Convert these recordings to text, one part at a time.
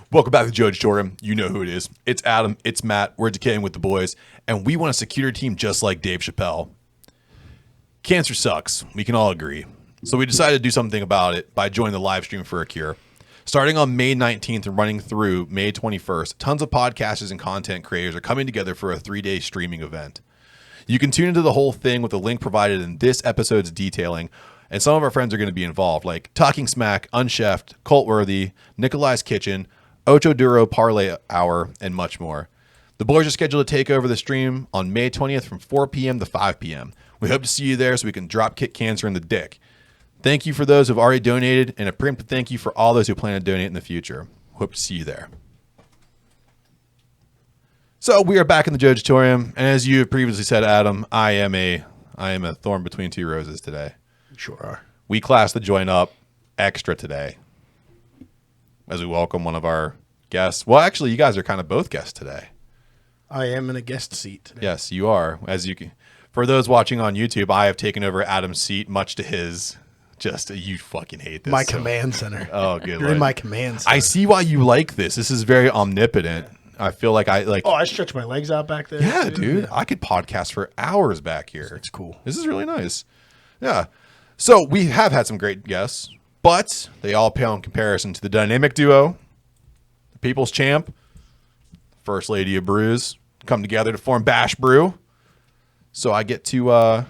Welcome back to Judgitorum. You know who it is. It's Adam. It's Matt. We're decaying with the boys, and we want a security team just like Dave Chappelle. Cancer sucks. We can all agree. So we decided to do something about it by joining the live stream for a cure. Starting on May 19th and running through May 21st, tons of podcasters and content creators are coming together for a 3-day streaming event. You can tune into the whole thing with the link provided in this episode's detailing, and some of our friends are going to be involved, like Talking Smack, Unchefed, Cultworthy, Nikolai's Kitchen, Ocho Duro Parlay Hour, and much more. The boys are scheduled to take over the stream on May 20th from 4 p.m. to 5 p.m. We hope to see you there so we can drop kick cancer in the dick. Thank you for those who have already donated, and a preemptive thank you for all those who plan to donate in the future. Hope to see you there. So we are back in the Jojitorium, and as you have previously said, Adam, I am a thorn between two roses today. Sure are. We classed the joint up extra today as we welcome one of our guests. Well, actually, you guys are kind of both guests today. I am in a guest seat today. Yes, you are. As you can, for those watching on YouTube, I have taken over Adam's seat, much to his. Just you fucking hate this. My command center. Oh, good. You're in my command center. I see why you like this. This is very omnipotent. I feel like I like. Oh, I stretch my legs out back there. Yeah, too. dude. Yeah. I could podcast for hours back here. It's cool. This is really nice. Yeah. So we have had some great guests, but they all pale in comparison to the dynamic duo, the People's Champ, First Lady of Brews, come together to form Bash Brew. So I get to,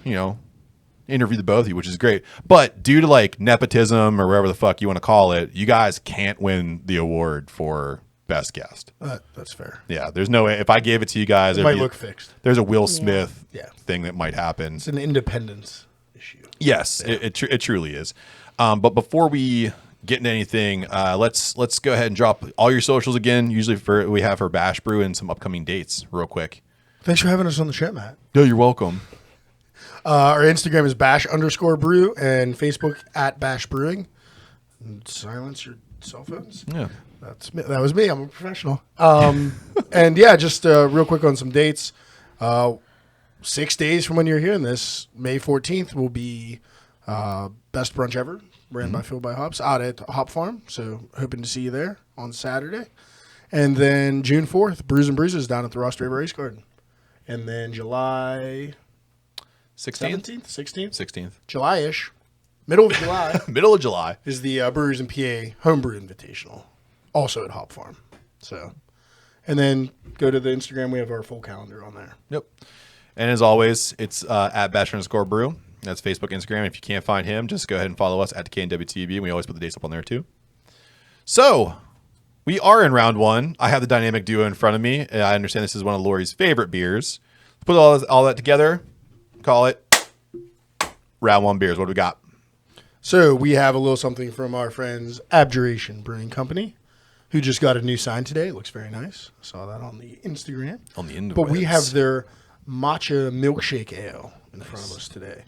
interview the both of you, which is great. But due to like nepotism or whatever the fuck you want to call it, you guys can't win the award for best guest. That's fair. Yeah, there's no way. If I gave it to you guys, It might look fixed. There's a Will Smith Yeah. thing that might happen. It's an independence issue. Yes, Yeah. it truly is. But before we get into anything, let's go ahead and drop all your socials again. Usually we have for Bash Brew and some upcoming dates real quick. Thanks for having us on the show, Matt. No, you're welcome. Our Instagram is bash_brew and Facebook at Bash Brewing. And silence your cell phones. Yeah. That was me. I'm a professional. And yeah, just real quick on some dates. 6 days from when you're hearing this, May 14th will be Best Brunch Ever, ran by Phil by Hops, out at Hop Farm. So hoping to see you there on Saturday. And then June 4th, Brews and Bruises down at the Ross Draper Race Garden. And then July 16th? 16th? July-ish. Middle of July. Middle of July. Is the Brewers in PA Homebrew Invitational. Also at Hop Farm. So, and then go to the Instagram. We have our full calendar on there. Yep. And as always, it's at Bash_Brew. That's Facebook, Instagram. If you can't find him, just go ahead and follow us at DWTB. And we always put the dates up on there too. So, we are in round one. I have the dynamic duo in front of me. I understand this is one of Laurie's favorite beers. Put all that together. Call it round one beers. What do we got? So we have a little something from our friends Abjuration Brewing Company, who just got a new sign today. It looks very nice. I saw that on the Instagram. On the end. But we have their Matcha Milkshake Ale in front of us today.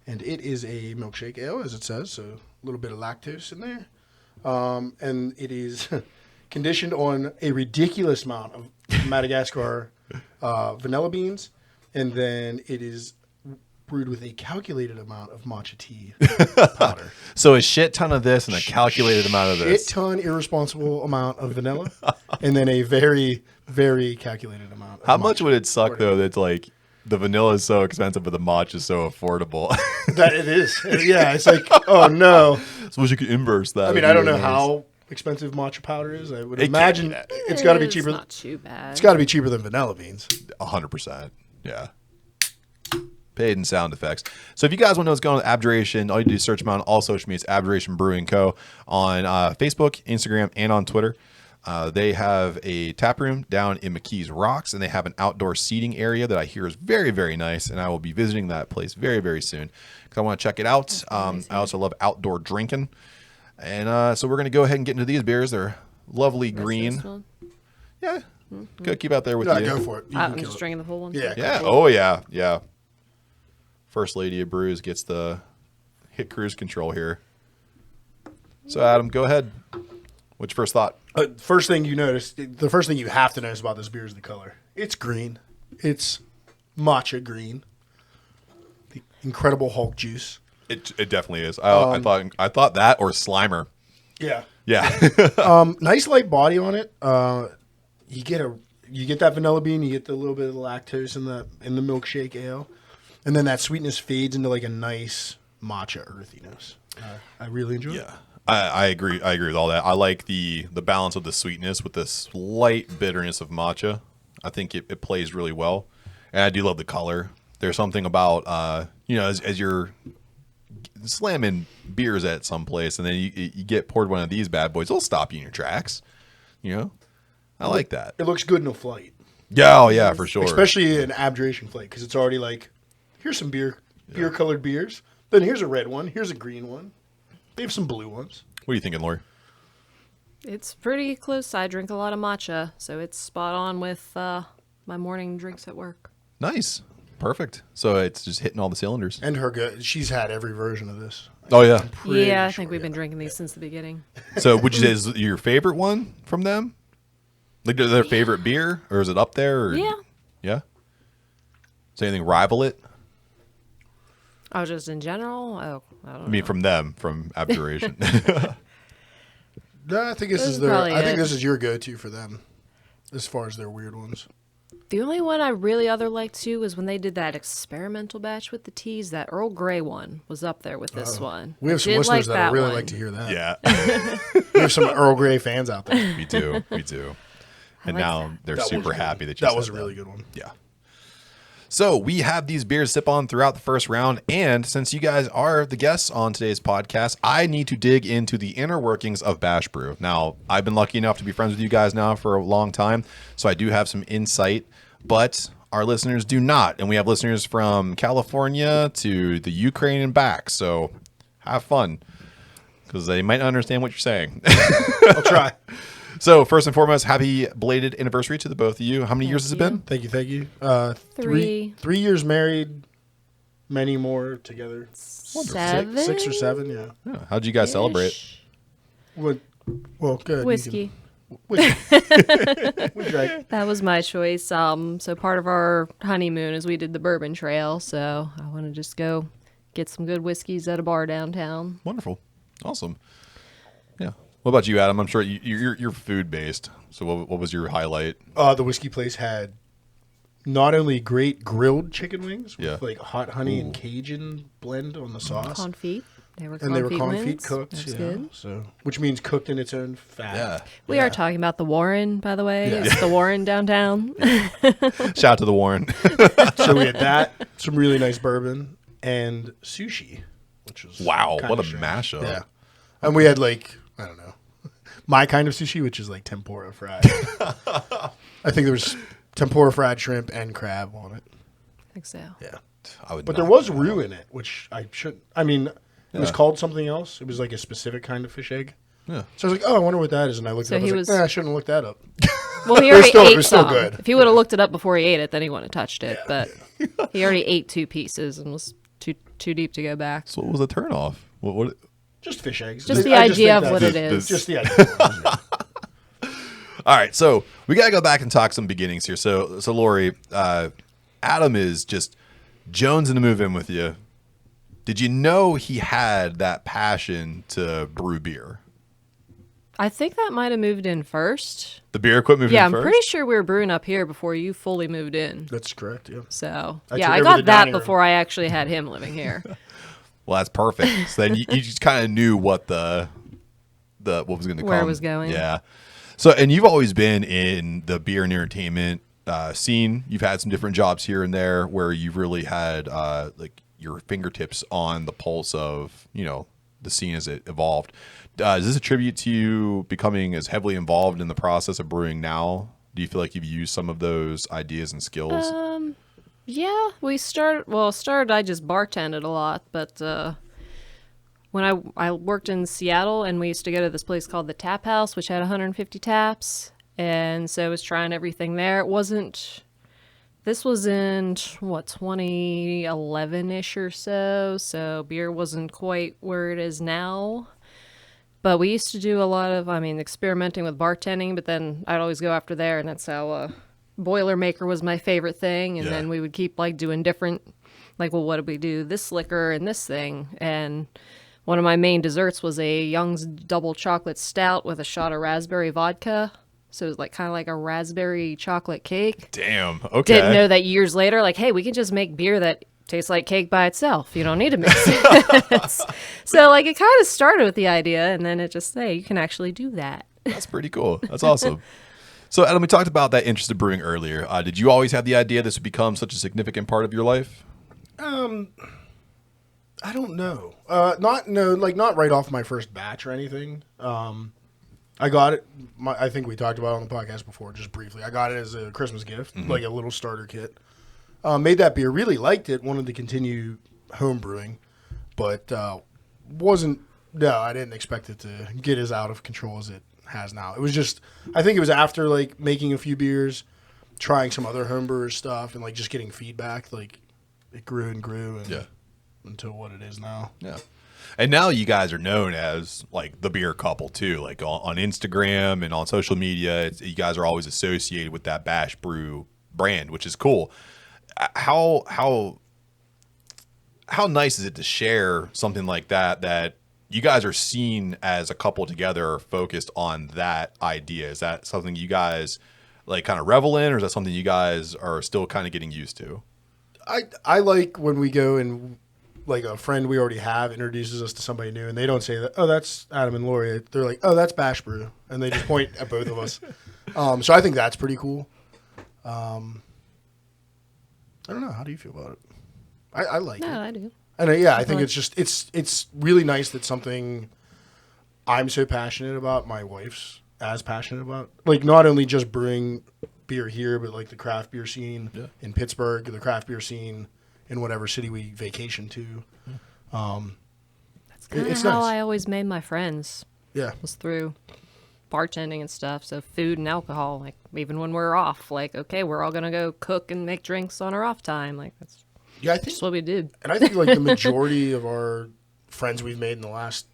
And it is a milkshake ale, as it says, so a little bit of lactose in there. And it is conditioned on a ridiculous amount of Madagascar vanilla beans. And then it is brewed with a calculated amount of matcha tea powder. So a shit ton of this and a calculated amount of this. Shit ton, irresponsible amount of vanilla. And then a very, very calculated amount of How much matcha. would it suck, though, that like the vanilla is so expensive, but the matcha is so affordable? That it is. Yeah, it's like, oh no. Suppose you could inverse that. I mean, I don't know how expensive matcha powder is. I would It imagine can't it's got to be cheaper. It's not too bad. It's got to be cheaper than vanilla beans. 100%. Yeah. Paid in sound effects. So if you guys want to know what's going on with Abjuration, all you do is search them out on all social media. It's Abjuration Brewing Co. on Facebook, Instagram, and on Twitter. They have a tap room down in McKees Rocks, and they have an outdoor seating area that I hear is very, very nice, and I will be visiting that place very, very soon because I want to check it out. I also love outdoor drinking. And so we're going to go ahead and get into these beers. They're lovely green. Yeah. Go keep out there with Yeah, you. go for it. You I'm can kill just it. drinking the whole one. Yeah. Yeah. Oh, yeah. Yeah. First Lady of Brews gets the hit cruise control here. So, Adam, go ahead. What's your first thought? First thing you notice, the first thing you have to notice about this beer is the color. It's green. It's matcha green. The Incredible Hulk juice. It definitely is. I thought that or Slimer. Yeah. Yeah. Nice light body on it. You get that vanilla bean, you get the little bit of the lactose in the milkshake ale, and then that sweetness fades into like a nice matcha earthiness. I really enjoy it. Yeah. I agree. I agree with all that. I like the balance of the sweetness with the slight bitterness of matcha. I think it plays really well. And I do love the color. There's something about, as you're slamming beers at some place and then you get poured one of these bad boys, it'll stop you in your tracks. I like that. It looks good in a flight. Yeah, oh yeah, for sure. Especially an abjuration flight, because it's already like, here's some beer-colored beers. Then here's a red one. Here's a green one. They have some blue ones. What are you thinking, Laurie? It's pretty close. I drink a lot of matcha, so it's spot on with my morning drinks at work. Nice. Perfect. So it's just hitting all the cylinders. And she's had every version of this. Oh, yeah. Yeah, I think we've been drinking these since the beginning. So would you say is your favorite one from them? Like their favorite beer? Or is it up there? Or? Yeah. Yeah? Does anything rival it? Oh, just in general? Oh, I don't know. I mean, from them, from Abjuration. No, I think This this is is their. probably I think it. this is your go-to for them, as far as their weird ones. The only one I really other liked too was when they did that experimental batch with the teas. That Earl Grey one was up there with this one. We have I some did listeners that really one. like to hear that. Yeah. We have some Earl Grey fans out there. Me too. Me too. And like now that. they're That was super good. happy that you That said was a really good one. Yeah. So we have these beers to sip on throughout the first round. And since you guys are the guests on today's podcast, I need to dig into the inner workings of Bash Brew. Now, I've been lucky enough to be friends with you guys now for a long time, so I do have some insight, but our listeners do not. And we have listeners from California to the Ukraine and back. So have fun, because they might not understand what you're saying. I'll try. So first and foremost, happy belated anniversary to the both of you. How many years has it been? Thank you. 3. 3 years married, many more together. 7. 6 or 7, yeah. Yeah. How'd you guys celebrate? Well, good. Whiskey. We drank. That was my choice. So part of our honeymoon is we did the Bourbon Trail. So I want to just go get some good whiskeys at a bar downtown. Wonderful. Awesome. Yeah. What about you, Adam? I'm sure you're food based. So what was your highlight? The whiskey place had not only great grilled chicken wings with Yeah. like hot honey and Cajun blend on the sauce, Confit. They were and they were confit confit wings. cooked. That's Yeah, good. so which means cooked in its own fat. Yeah. We are talking about the Warren, by the way. It's the Warren downtown. Shout out to the Warren. So we had that, some really nice bourbon, and sushi, which was Wow, kinda what a strange. mashup. Yeah, and we had like, I don't know, my kind of sushi, which is like tempura fried. I think there was tempura fried shrimp and crab on it. I think so. Yeah, I would but not there was know. roux in it, which I shouldn't. I mean, it was Yeah. called something else. It was like a specific kind of fish egg. Yeah. So I was like, oh, I wonder what that is, and I looked So it up. I he was was- like, I shouldn't have looked that up. Well, he It was already still- it ate was still some. good. If he would have looked it up before he ate it, then he wouldn't have touched it. But he already ate 2 pieces and was too deep to go back. So what was the turnoff? What Just fish eggs. Just the I idea think of what that's- it is. Just the idea. All right, so we gotta go back and talk some beginnings here. So Laurie, Adam is just jonesing to move in with you. Did you know he had that passion to brew beer? I think that might have moved in first. The beer quit moving Yeah, in I'm first? pretty sure we were brewing up here before you fully moved in. That's correct. Yeah. So, I yeah, took I over got the that dining room. before I actually had him living here. Well, that's perfect. So then you just kind of knew what the what was going to come. Where it was going. Yeah. So, and you've always been in the beer and entertainment scene. You've had some different jobs here and there where you've really had like your fingertips on the pulse of, the scene as it evolved. Is this a tribute to you becoming as heavily involved in the process of brewing now? Do you feel like you've used some of those ideas and skills? Yeah, we started. I just bartended a lot, but when I worked in Seattle, and we used to go to this place called the Tap House, which had 150 taps, and so I was trying everything there. It wasn't. This was in 2011-ish or so, so beer wasn't quite where it is now. But we used to do a lot of, experimenting with bartending, but then I'd always go after there, and that's how Boilermaker was my favorite thing. And Yeah. then we would keep doing different, well, what did we do? This liquor and this thing. And one of my main desserts was a Young's double chocolate stout with a shot of raspberry vodka. So it was like kind of like a raspberry chocolate cake. Damn. Okay. Didn't know that years later, like, hey, we can just make beer that tastes like cake by itself. You don't need to mix it. So like it kind of started with the idea, and then it just, hey, you can actually do that. That's pretty cool. That's awesome. So, Adam, we talked about that interest in brewing earlier. Did you always have the idea this would become such a significant part of your life? I don't know. Not right off my first batch or anything. I got it. I think we talked about it on the podcast before, just briefly. I got it as a Christmas gift, like a little starter kit. Made that beer, really liked it, wanted to continue home brewing, but wasn't. No, I didn't expect it to get as out of control as it has now. It was just, I think it was after like making a few beers, trying some other homebrewer stuff, and like just getting feedback. Like it grew and grew, and until what it is now. Yeah. And now you guys are known as like the beer couple too, like on Instagram and on social media. You guys are always associated with that Bash Brew brand, which is cool. How nice is it to share something like that you guys are seen as a couple together focused on that idea? Is that something you guys like kind of revel in, or is that something you guys are still kind of getting used to? I like when we go and like a friend we already have introduces us to somebody new, and they don't say that, oh, that's Adam and Laurie. They're like, oh, that's Bash Brew, and they just point at both of us. So I think that's pretty cool. I don't know. How do you feel about it? I like it. No, I do. And I think it's just it's really nice that something I'm so passionate about, my wife's as passionate about. Like not only just brewing beer here, but like the craft beer scene in Pittsburgh, the craft beer scene in whatever city we vacation to. That's kind of how nice. I always made my friends. Yeah. Was through bartending and stuff. So food and alcohol, like even when we're off, like, okay, we're all going to go cook and make drinks on our off time. Like that's just what we did. And I think like the majority of our friends we've made in the last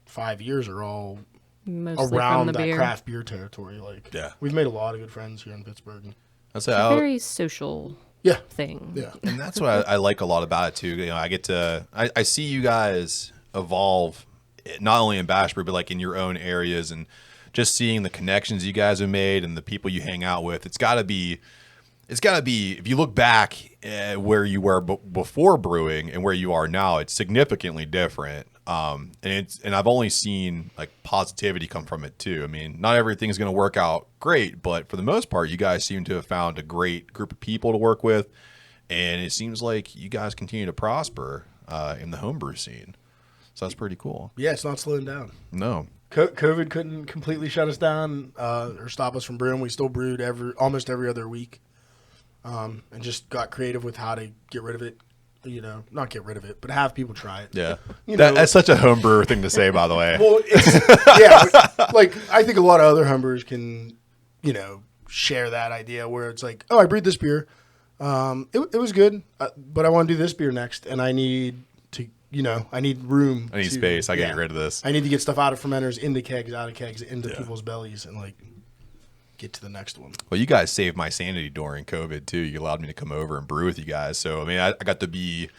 5 years are all Mostly around from the that beer. craft beer territory. Like we've made a lot of good friends here in Pittsburgh. It's a very social thing. Yeah. And that's what I like a lot about it too. You know, I see you guys evolve not only in Bash Brew, but like in your own areas, and just seeing the connections you guys have made and the people you hang out with. It's gotta be, if you look back where you were before brewing and where you are now, it's significantly different. And I've only seen like positivity come from it too. I mean, not everything's going to work out great, but for the most part, you guys seem to have found a great group of people to work with. And it seems like you guys continue to prosper, in the homebrew scene. So that's pretty cool. Yeah. It's not slowing down. No. COVID couldn't completely shut us down, or stop us from brewing. We still brewed almost every other week. And just got creative with how to get rid of it. You know, not get rid of it, but have people try it. Yeah. You know, That's such a homebrewer thing to say, by the way. well, it's, like I think a lot of other homebrewers can, you know, share that idea where it's like, oh, I brewed this beer. It was good, but I want to do this beer next, and I need to, you know, I need room. I need space. I gotta get rid of this. I need to get stuff out of fermenters, into kegs, out of kegs, into people's bellies, and like get to the next one. Well, you guys saved my sanity during COVID too. You allowed me to come over and brew with you guys. So, I mean, I got to be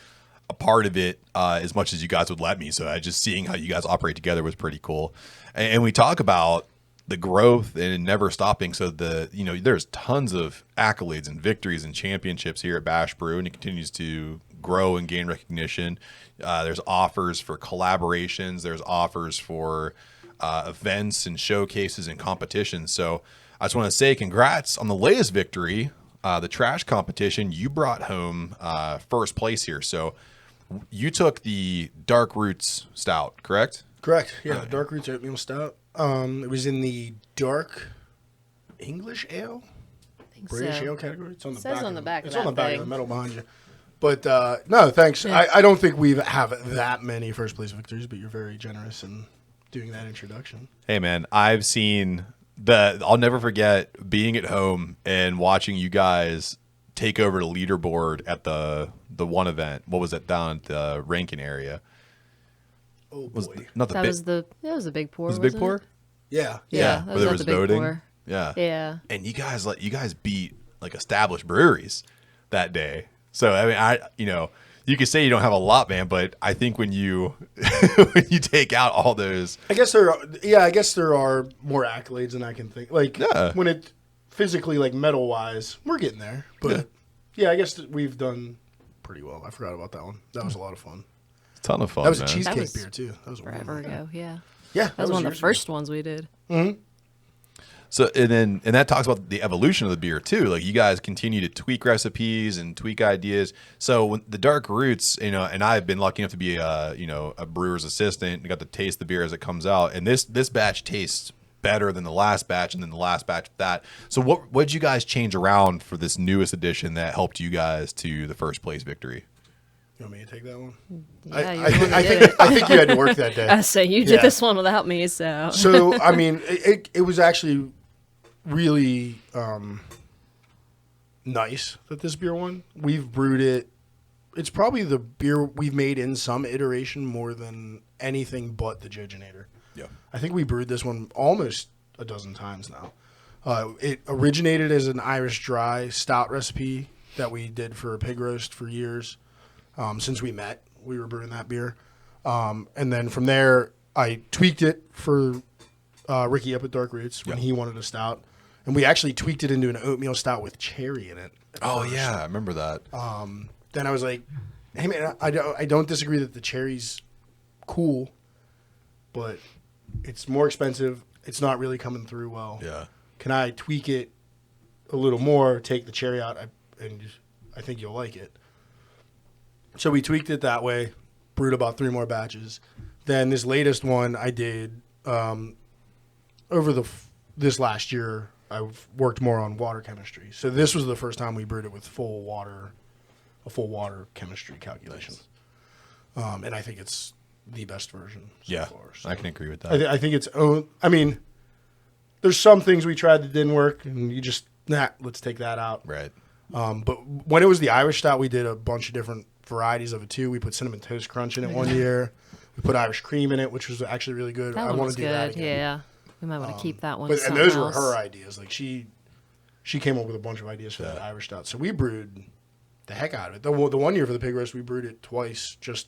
a part of it as much as you guys would let me. So just seeing how you guys operate together was pretty cool. And we talk about the growth and never stopping. So there's tons of accolades and victories and championships here at Bash Brew, and it continues to grow and gain recognition. There's offers for collaborations. There's offers for events and showcases and competitions. So I just want to say congrats on the latest victory, the trash competition. You brought home first place here. So you took the Dark Roots Stout, correct? Correct. Yeah, Dark Roots Oatmeal Stout. It was in the Dark English Ale, British Ale category. It's on the back. On the back. It's of on the that back thing. of the metal behind you. But no, thanks. Yeah. I don't think we have that many first place victories, but you're very generous in doing that introduction. Hey man, I've seen I'll never forget being at home and watching you guys take over the leaderboard at the one event. What was it, down at the Rankin area? Oh boy. That was the big pour. Was it Big Pour? Yeah. Yeah, that where was there at was the Big voting. Pour. Yeah. Yeah. And you guys beat like established breweries that day. So I mean, you could say you don't have a lot, man, but I think when you when you take out all those, I guess there are more accolades than I can think. Like when it physically, like metal wise, we're getting there. But yeah, I guess that we've done pretty well. I forgot about that one. That was a lot of fun. it's a ton of fun. That was man. a cheesecake was beer too. That was a Forever ago, yeah. Yeah, That was one of the years ago. first ones we did. So and that talks about the evolution of the beer too. Like you guys continue to tweak recipes and tweak ideas. So when the Dark Roots, and I've been lucky enough to be a brewer's assistant and got to taste the beer as it comes out. And this batch tastes better than the last batch, and then the last batch of that. So what did you guys change around for this newest edition that helped you guys to the first place victory? You want me to take that one? Yeah, I think you had to work that day. I say you did this one without me, so. So I mean, it was actually really nice that this beer won. We've brewed it. It's probably the beer we've made in some iteration more than anything but the Judginator. Yeah. I think we brewed this one almost a dozen times now. It originated as an Irish dry stout recipe that we did for a pig roast for years. Since we met, we were brewing that beer. And then from there, I tweaked it for Ricky up at Dark Roots when he wanted a stout. And we actually tweaked it into an oatmeal stout with cherry in it. Oh, yeah. I remember that. Then I was like, hey, man, I don't disagree that the cherry's cool, but it's more expensive. It's not really coming through well. Yeah. Can I tweak it a little more, take the cherry out, and I think you'll like it. So we tweaked it that way, brewed about 3 more batches. Then this latest one I did over this last year, I've worked more on water chemistry. So this was the first time we brewed it with a full water chemistry calculation. Nice. And I think it's the best version so far. So I can agree with that. I think it's own. I mean, there's some things we tried that didn't work, and you just let's take that out. Right. But when it was the Irish stout, we did a bunch of different varieties of it too. We put cinnamon toast crunch in it one year. We put Irish cream in it, which was actually really good. That I one want was to do good, that again. yeah. We might want to keep that one. And those were else. her ideas. Like she came up with a bunch of ideas for that Irish stout. So we brewed the heck out of it. The one year for the pig roast, we brewed it twice, just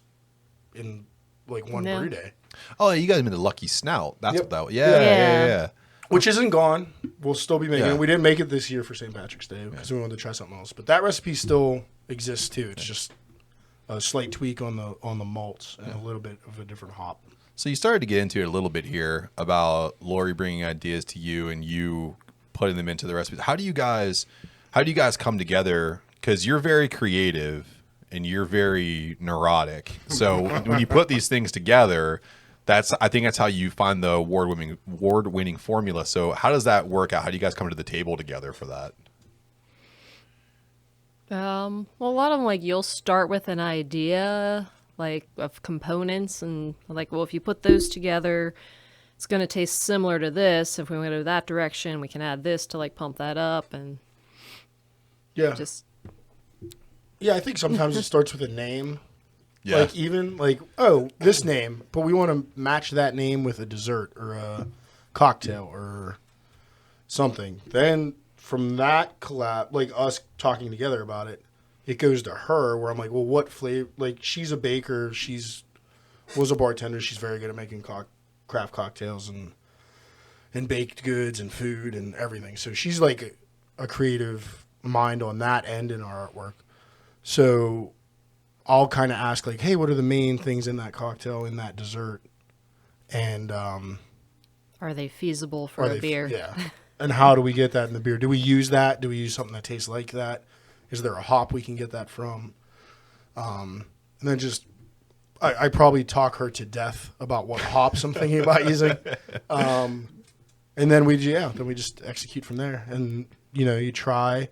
in like one brew day. Oh, you guys made the Lucky Snout. That's what that was. Yeah. Yeah. Which isn't gone. We'll still be making it. We didn't make it this year for St. Patrick's Day because we wanted to try something else. But that recipe still exists too. It's just a slight tweak on the malts and a little bit of a different hop. So you started to get into it a little bit here about Laurie bringing ideas to you and you putting them into the recipes. How do you guys come together? Because you're very creative and you're very neurotic. So when you put these things together, I think that's how you find the award-winning formula. So how does that work out? How do you guys come to the table together for that? Well, a lot of them, like, you'll start with an idea, like, of components, and, like, well, if you put those together, it's going to taste similar to this. If we want to go that direction, we can add this to, like, pump that up, and just... Yeah, I think sometimes it starts with a name. Yeah. Like, even, like, oh, this name, but we want to match that name with a dessert or a cocktail or something. Then from that collab, like us talking together about it, it goes to her where I'm like, well, what flavor? Like, she's a baker. Was a bartender. She's very good at making craft cocktails and baked goods and food and everything. So she's like a creative mind on that end in our artwork. So I'll kind of ask like, hey, what are the main things in that cocktail, in that dessert? And are they feasible for a beer? Yeah. And how do we get that in the beer? Do we use that? Do we use something that tastes like that? Is there a hop we can get that from? And then just, I probably talk her to death about what hops I'm thinking about using. And then we just execute from there. And, you try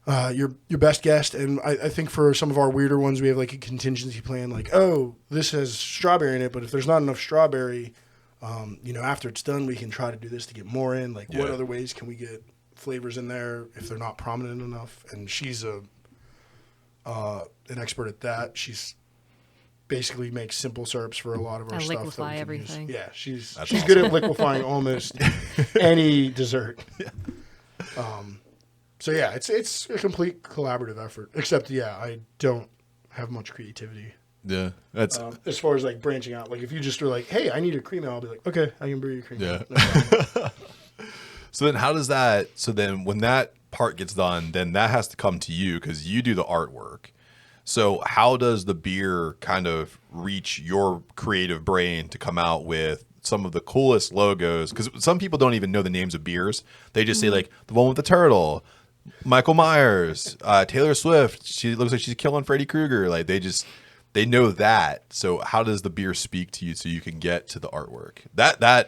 your best guess. And I think for some of our weirder ones, we have like a contingency plan. Like, oh, this has strawberry in it, but if there's not enough strawberry, after it's done, we can try to do this to get more in. Like, what other ways can we get flavors in there if they're not prominent enough? And she's an expert at that. She's basically makes simple syrups for a lot of our stuff. Liquefy everything. Yeah, she's awesome. Good at liquefying almost any dessert. So yeah, it's a complete collaborative effort. Except I don't have much creativity. Yeah, that's As far as like branching out. Like if you just were like, hey, I need a cream ale, I'll be like, okay, I can brew you a cream ale. yeah. No problem. So then how does that, so then when that part gets done, then that has to come to you because you do the artwork. So how does the beer kind of reach your creative brain to come out with some of the coolest logos? Because some people don't even know the names of beers. They just say like the one with the turtle, Michael Myers, Taylor Swift. She looks like she's killing Freddy Krueger. Like they know that. So how does the beer speak to you so you can get to the artwork? The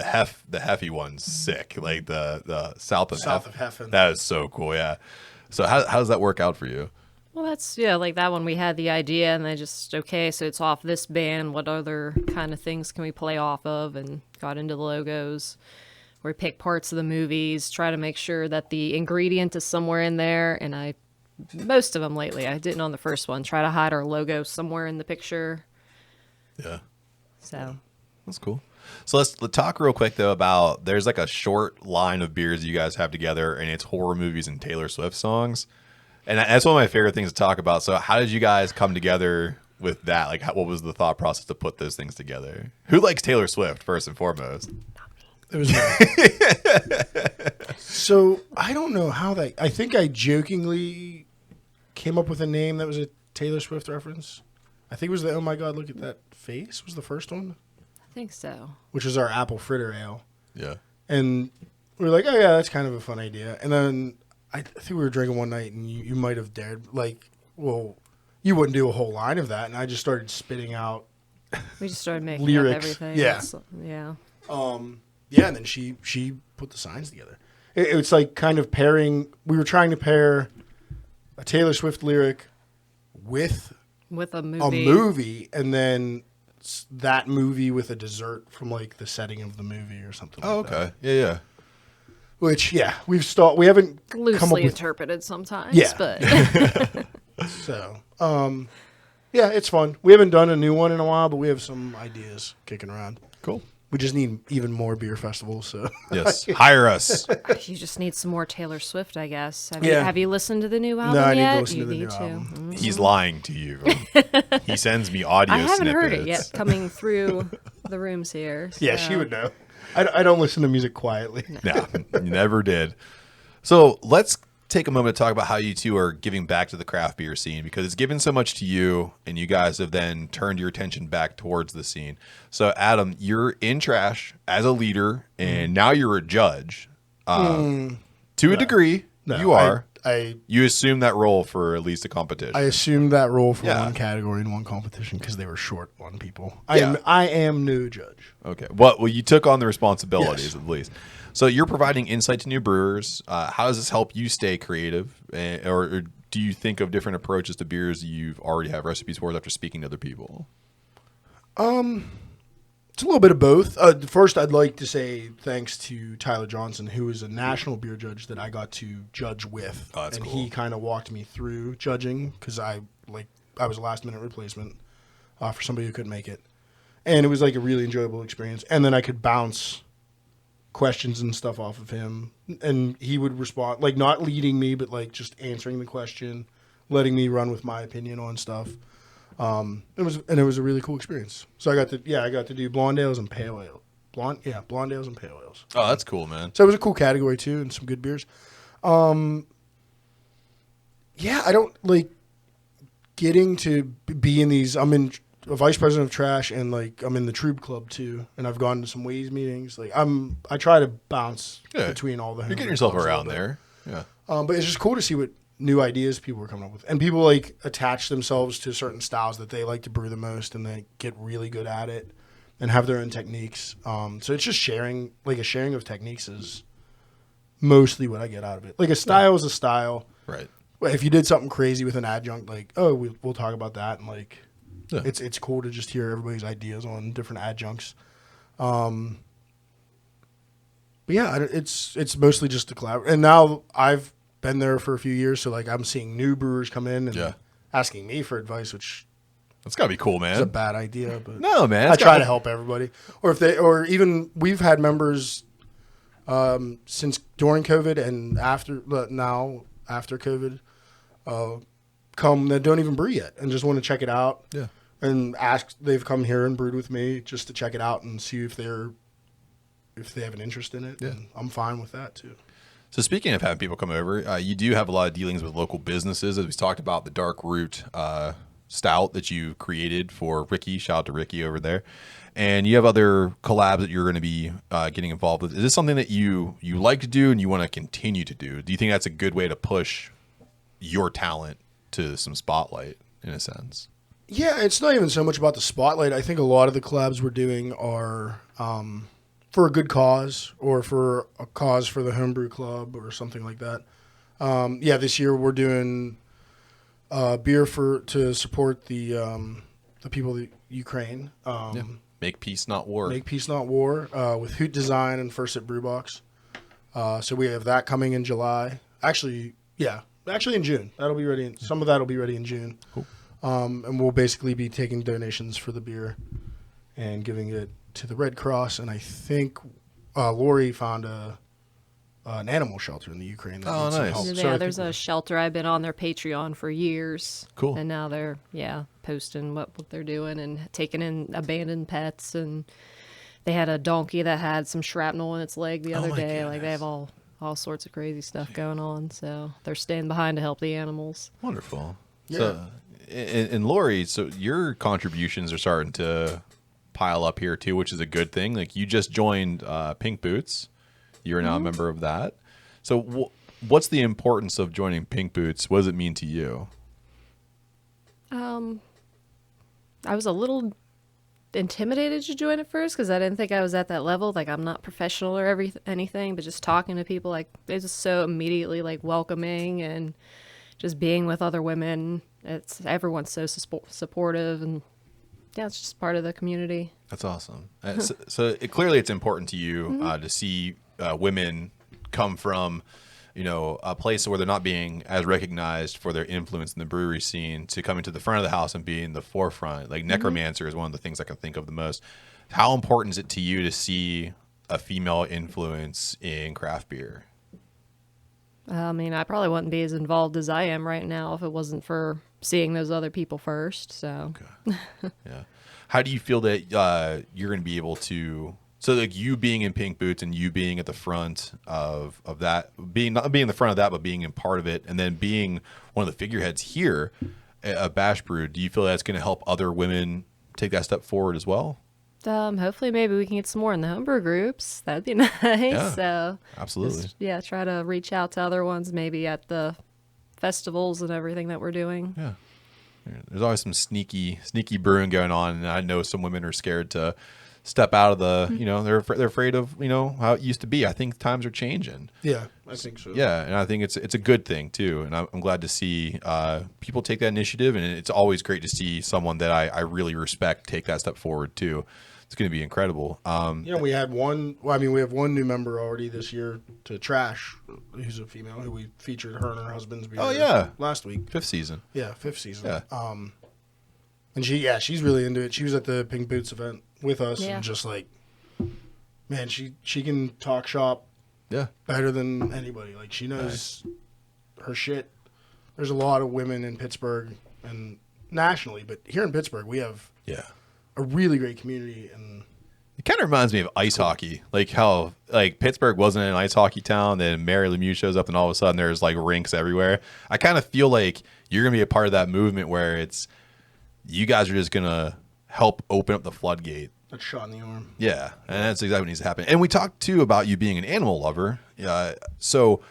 Heffy one's sick. Like the South of Heffen. That is so cool. Yeah. So how does that work out for you? Well, that's, yeah, like that one we had the idea and they just, okay, so it's off this band. What other kind of things can we play off of? And got into the logos. We pick parts of the movies, try to make sure that the ingredient is somewhere in there. And most of them lately, I didn't on the first one, try to hide our logo somewhere in the picture. Yeah. So. That's cool. So let's talk real quick though about, there's like a short line of beers you guys have together and it's horror movies and Taylor Swift songs. And that's one of my favorite things to talk about. So how did you guys come together with that? Like what was the thought process to put those things together? Who likes Taylor Swift first and foremost? It was so I don't know how that. I think I jokingly came up with a name that was a Taylor Swift reference. I think it was the "Oh my God, look at that face" was the first one, I think so. which was our apple fritter ale. Yeah. And we were like, oh yeah, that's kind of a fun idea. And then I think we were drinking one night, and you might have dared, like, well, you wouldn't do a whole line of that, and I just started spitting out. We just started making Lyrics. up everything. Yeah. Yeah. Yeah, and then she put the signs together. It's like kind of pairing. We were trying to pair a Taylor Swift lyric with With a a movie. movie, and then that movie with a dessert from like the setting of the movie or something. Oh, like that. okay. Yeah, yeah. Which, yeah, we haven't come up Loosely with. interpreted sometimes. Yeah. But So, yeah, it's fun. We haven't done a new one in a while, but we have some ideas kicking around. Cool. We just need even more beer festivals. So, Yes. Hire us. you just need some more Taylor Swift, I guess. Yeah. Have you listened to the new album no, I need yet? to listen You to the need new to. album. He's lying to you. He sends me audio I haven't snippets. heard it yet coming through the rooms here. Yeah, so- she would know. I don't listen to music quietly. No, you never did. So let's take a moment to talk about how you two are giving back to the craft beer scene, because it's given so much to you and you guys have then turned your attention back towards the scene. So Adam, you're in trash as a leader and now you're a judge. To a degree, No, you are. I You assume that role for at least a competition. assumed that role for Yeah. one category in one competition because they were short on people. Yeah. I am no judge. Okay. Well, you took on the responsibilities Yes. at least. So you're providing insight to new brewers. How does this help you stay creative? Or do you think of different approaches to beers you've already have recipes for after speaking to other people? It's a little bit of both. First, I'd like to say thanks to Tyler Johnson, who is a national beer judge that I got to judge with. Oh, that's and cool. he kind of walked me through judging because I was a last minute replacement for somebody who couldn't make it. And it was like a really enjoyable experience. And then I could bounce questions and stuff off of him, and he would respond, like not leading me, but like just answering the question, letting me run with my opinion on stuff. It was a really cool experience. So I got to do blonde ales and pale ale. Blonde ales and pale ales. Oh, that's cool, man. So it was a cool category too, and some good beers. Yeah, I don't like getting to be in these. I'm in a vice president of trash, and like I'm in the Troop Club too, and I've gone to some Ways meetings. Like I try to bounce between all the. You're getting yourself around there. Yeah. But it's just cool to see what new ideas people are coming up with, and people like attach themselves to certain styles that they like to brew the most, and they get really good at it, and have their own techniques. So it's just sharing, like a sharing of techniques is mostly what I get out of it. Like a style is a style. Right. If you did something crazy with an adjunct, like, oh, we'll talk about that, and like, Yeah. it's cool to just hear everybody's ideas on different adjuncts. But yeah, it's mostly just a collab. And now I've been there for a few years, so like I'm seeing new brewers come in and asking me for advice, which That's gotta be cool, is man. a bad idea. But No, man. I try to help everybody, or even we've had members since during COVID and after, but now after COVID, come that don't even brew yet and just want to check it out. Yeah. And they've come here and brewed with me just to check it out and see if they have an interest in it. Yeah. And I'm fine with that too. So speaking of having people come over, you do have a lot of dealings with local businesses. As we talked about the Dark Root stout that you created for Ricky. Shout out to Ricky over there. And you have other collabs that you're going to be getting involved with. Is this something that you like to do and you want to continue to do? Do you think that's a good way to push your talent to some spotlight in a sense? Yeah, it's not even so much about the spotlight. I think a lot of the collabs we're doing are for a good cause or for a cause for the homebrew club or something like that. This year we're doing beer to support the people of Ukraine. Make peace, not war. Make Peace Not War with Hoot Design and First at Brewbox. So we have that coming in July. Actually in June. That'll be ready. Some of that will be ready in June. Cool. And we'll basically be taking donations for the beer and giving it to the Red Cross. And I think Laurie found an animal shelter in the Ukraine. That needs some nice. help. Yeah, So I there's think a shelter. I've been on their Patreon for years. Cool. And now they're, posting what they're doing and taking in abandoned pets. And they had a donkey that had some shrapnel in its leg the other my day. Like, they goodness. have all sorts of crazy stuff going on. So they're staying behind to help the animals. Wonderful. Yeah. So, and Lori, so your contributions are starting to pile up here too, which is a good thing. Like you just joined Pink Boots. You're now a member of that. So what's the importance of joining Pink Boots? What does it mean to you? I was a little intimidated to join at first because I didn't think I was at that level. Like, I'm not professional or anything, but just talking to people, like, it's just so immediately like welcoming, and just being with other women. Everyone's so supportive, and it's just part of the community. That's awesome. So clearly it's important to you to see women come from, a place where they're not being as recognized for their influence in the brewery scene to coming to the front of the house and being the forefront. Like Necromancer is one of the things I can think of the most. How important is it to you to see a female influence in craft beer? I mean, I probably wouldn't be as involved as I am right now if it wasn't for seeing those other people first. So, Yeah. How do you feel that you're going to be able to? So, like you being in Pink Boots and you being at the front of that, not being the front of that, but being in part of it, and then being one of the figureheads here at Bash Brew, do you feel that's going to help other women take that step forward as well? hopefully maybe we can get some more in the homebrew groups. That'd be nice. Yeah, So absolutely. try to reach out to other ones maybe at the festivals and everything that we're doing. Yeah. There's always some sneaky brewing going on, and I know some women are scared to step out of the, they're afraid of, how it used to be. I think times are changing. Yeah, I think so. Yeah, and I think it's a good thing too, and I'm glad to see people take that initiative, and it's always great to see someone that I really respect take that step forward too. It's going to be incredible. We had one. Well, I mean, we have one new member already this year to Trash, who's a female who we featured her and her husband's beer. Oh, yeah. Last week. 5th season. Yeah, 5th season. Yeah. And she's really into it. She was at the Pink Boots event with us, Yeah. and just like, man, she can talk shop Yeah. better than anybody. Like, she knows her shit. There's a lot of women in Pittsburgh and nationally, but here in Pittsburgh we have a really great community. And It kind of reminds me of ice hockey, like how Pittsburgh wasn't an ice hockey town, then Mary Lemieux shows up, and all of a sudden there's like rinks everywhere. I kind of feel like you're gonna be a part of that movement where it's you guys are just gonna help open up the floodgate. that's shot in the arm. Yeah, and that's exactly what needs to happen. And we talked too about you being an animal lover. So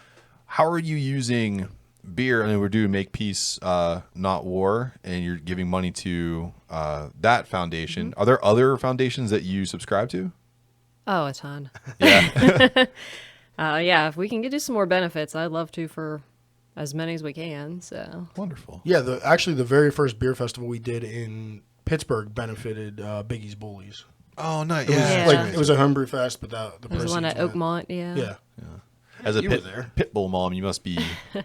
how are you using beer? I mean, we're doing Make Peace, Not War, and you're giving money to that foundation. Are there other foundations that you subscribe to? Oh, a ton. Yeah. If we can get you some more benefits, I'd love to for as many as we can. So Wonderful. Yeah, the very first beer festival we did in Pittsburgh benefited Biggie's Bullies. Oh, nice. It was Yeah. like it was a homebrew fest, but the there's one at proceeds went- Oakmont. Yeah. Yeah, As a You were there. pit bull mom, you must be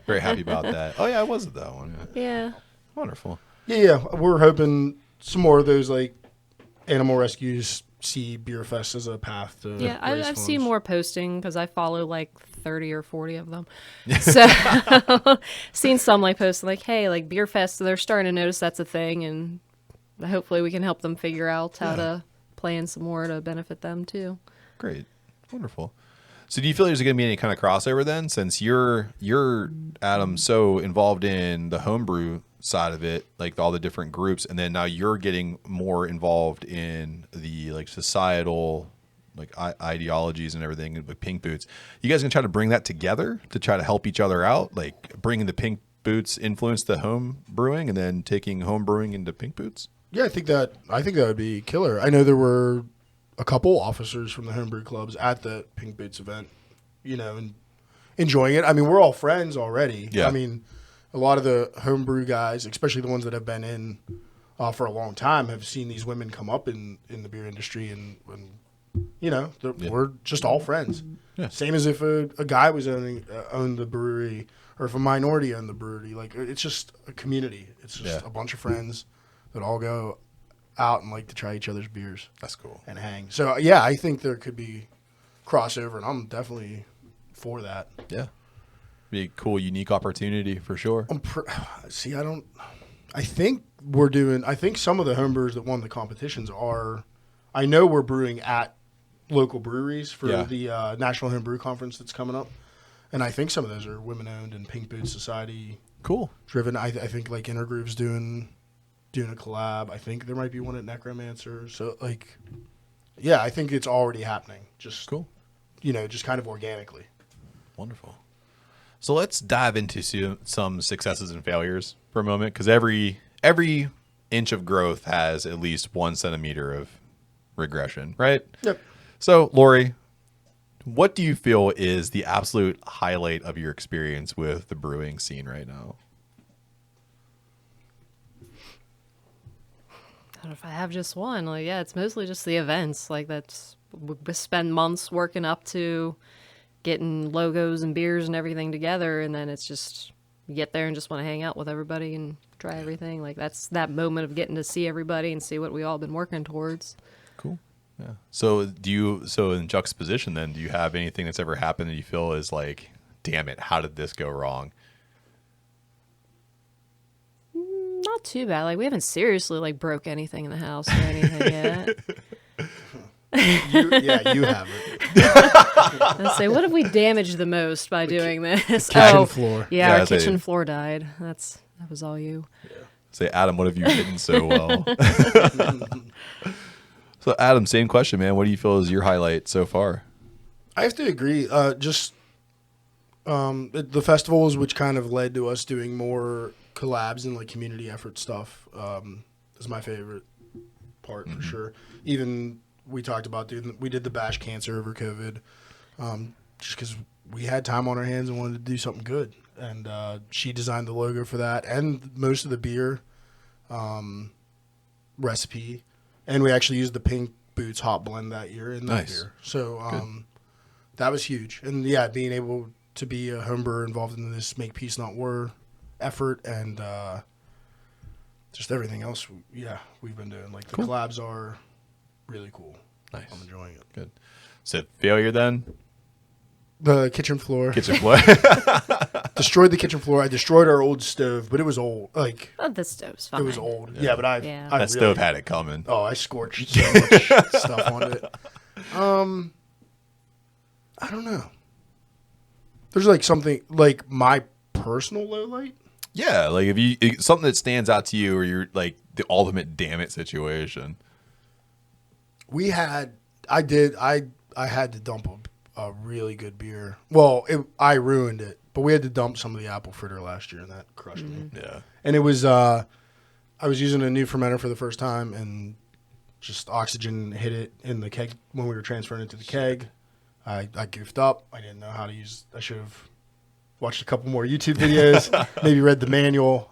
very happy about that. Oh, yeah, I was at that one. Yeah. Yeah. Wonderful. yeah. We're hoping some more of those like animal rescues see Beer Fest as a path to Yeah, raise I've seen funds. more posting because I follow like 30 or 40 of them. So seen some like post like, hey, like Beer Fest, they're starting to notice that's a thing, and hopefully we can help them figure out how to plan some more to benefit them too. Great. Wonderful. So do you feel there's going to be any kind of crossover then, since you're Adam so involved in the homebrew side of it, like all the different groups, and then now you're getting more involved in the like societal like ideologies and everything with Pink Boots. You guys gonna try to bring that together to try to help each other out, like bringing the Pink Boots influence to home brewing and then taking home brewing into Pink Boots? Yeah, I think that would be killer. I know there were a couple officers from the homebrew clubs at the Pink Boots event, and enjoying it. I mean, we're all friends already. Yeah. I mean, a lot of the homebrew guys, especially the ones that have been in for a long time, have seen these women come up in the beer industry, and we're just all friends. Yeah. Same as if a guy was owned the brewery, or if a minority owned the brewery. Like, it's just a community. It's just a bunch of friends that all go out and like to try each other's beers. That's cool. And hang. So yeah, I think there could be crossover, and I'm definitely for that. Yeah. Be a cool, unique opportunity for sure. I think some of the homebrewers that won the competitions I know we're brewing at local breweries for the National Homebrew Conference that's coming up. And I think some of those are women owned and Pink Boots Society Cool. driven. I think like Intergroove's doing a collab. I think there might be one at Necromancer. So like, yeah, I think it's already happening. Just Cool. Just kind of organically. Wonderful. So let's dive into some successes and failures for a moment, because every inch of growth has at least 1 centimeter of regression, right? Yep. So, Laurie, what do you feel is the absolute highlight of your experience with the brewing scene right now? I don't know if I have just one. Like, yeah, it's mostly just the events. Like, we spend months working up to getting logos and beers and everything together, and then it's just you get there and just want to hang out with everybody and try everything. Like, that's that moment of getting to see everybody and see what we all been working towards. Cool. Yeah. So in juxtaposition then, do you have anything that's ever happened that you feel is like, damn it, how did this go wrong? Not too bad. Like, we haven't seriously like broke anything in the house or anything yet. You haven't. Let's say, what have we damaged the most by doing this? Kitchen floor. Yeah, Yeah, our say- kitchen floor died. That was all you. Say, Adam, what have you hidden so well? So, Adam, same question, man. What do you feel is your highlight so far? I have to agree. The festivals, which kind of led to us doing more collabs and like community effort stuff, is my favorite part for sure. Even we talked about we did the Bash Cancer over COVID, just because we had time on our hands and wanted to do something good. And she designed the logo for that and most of the beer recipe. And we actually used the Pink Boots hop blend that year in that Nice. beer. So that was huge. And yeah, being able to be a home brewer involved in this Make Peace Not War effort and just everything else, we've been doing. Like the Cool. collabs are really cool. Nice. I'm enjoying it. Good. So, failure then? The kitchen floor. Kitchen floor. Destroyed the kitchen floor. I destroyed our old stove, but it was old. Like, Oh, the stove's fine. it was old. Yeah, but I That stove had it coming. Oh, I scorched so much stuff on it. I don't know. There's like something like my personal low light. Yeah, like something that stands out to you, or you're like the ultimate damn it situation. I had to dump a really good beer. Well, I ruined it, but we had to dump some of the apple fritter last year, and that crushed me. Yeah. And it was I was using a new fermenter for the first time, and just oxygen hit it in the keg when we were transferring it to the keg. I goofed up. I didn't know how to use. I should have watched a couple more YouTube videos, maybe read the manual.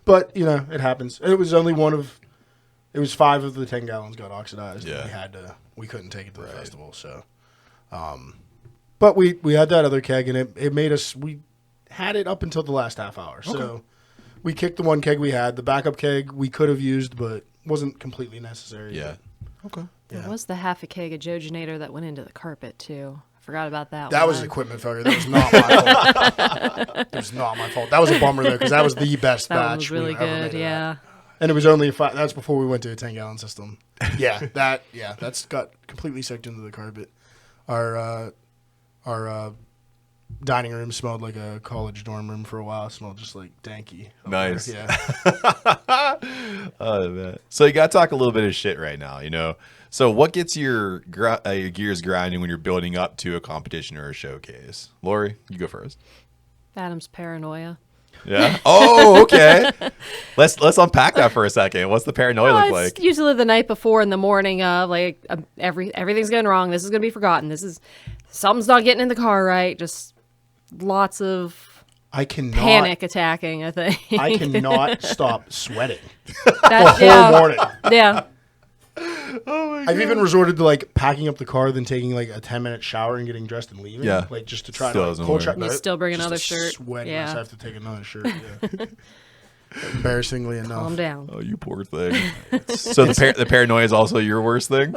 But it happens. It was only it was 5 of the 10 gallons got oxidized. Yeah. And we couldn't take it to the festival. So, but we had that other keg, and it made us. We had it up until the last half hour. Okay. So we kicked the one keg we had. The backup keg we could have used, but wasn't completely necessary. Yeah. Okay. There was the half a keg of Judginator that went into the carpet too. I forgot about that. That was equipment failure. That was not my fault. It was not my fault. That was a bummer though, because that was the best That batch. one was really we've ever made good. of Yeah. that. And it was only that's before we went to a 10-gallon system. Yeah, that's got completely sucked into the carpet. Our dining room smelled like a college dorm room for a while. It smelled just like danky. Nice. Yeah. Oh, man. So you got to talk a little bit of shit right now, you know? So what gets your gears grinding when you're building up to a competition or a showcase? Laurie, you go first. Adam's paranoia. Yeah. Oh, okay. Let's unpack that for a second. What's the paranoia look It's like? usually the night before in the morning of everything's going wrong. This is going to be forgotten. Something's not getting in the car right. Just lots of panic attacking, I think. I cannot stop sweating That, the whole morning. Yeah. I've even resorted to like packing up the car, then taking like a 10-minute shower and getting dressed and leaving. Yeah. Like just to try Still to doesn't cold work. check. You still bring another shirt. Sweating. Yeah. I have to take another shirt. Yeah. Embarrassingly enough. Calm down. Oh, you poor thing. So the paranoia is also your worst thing?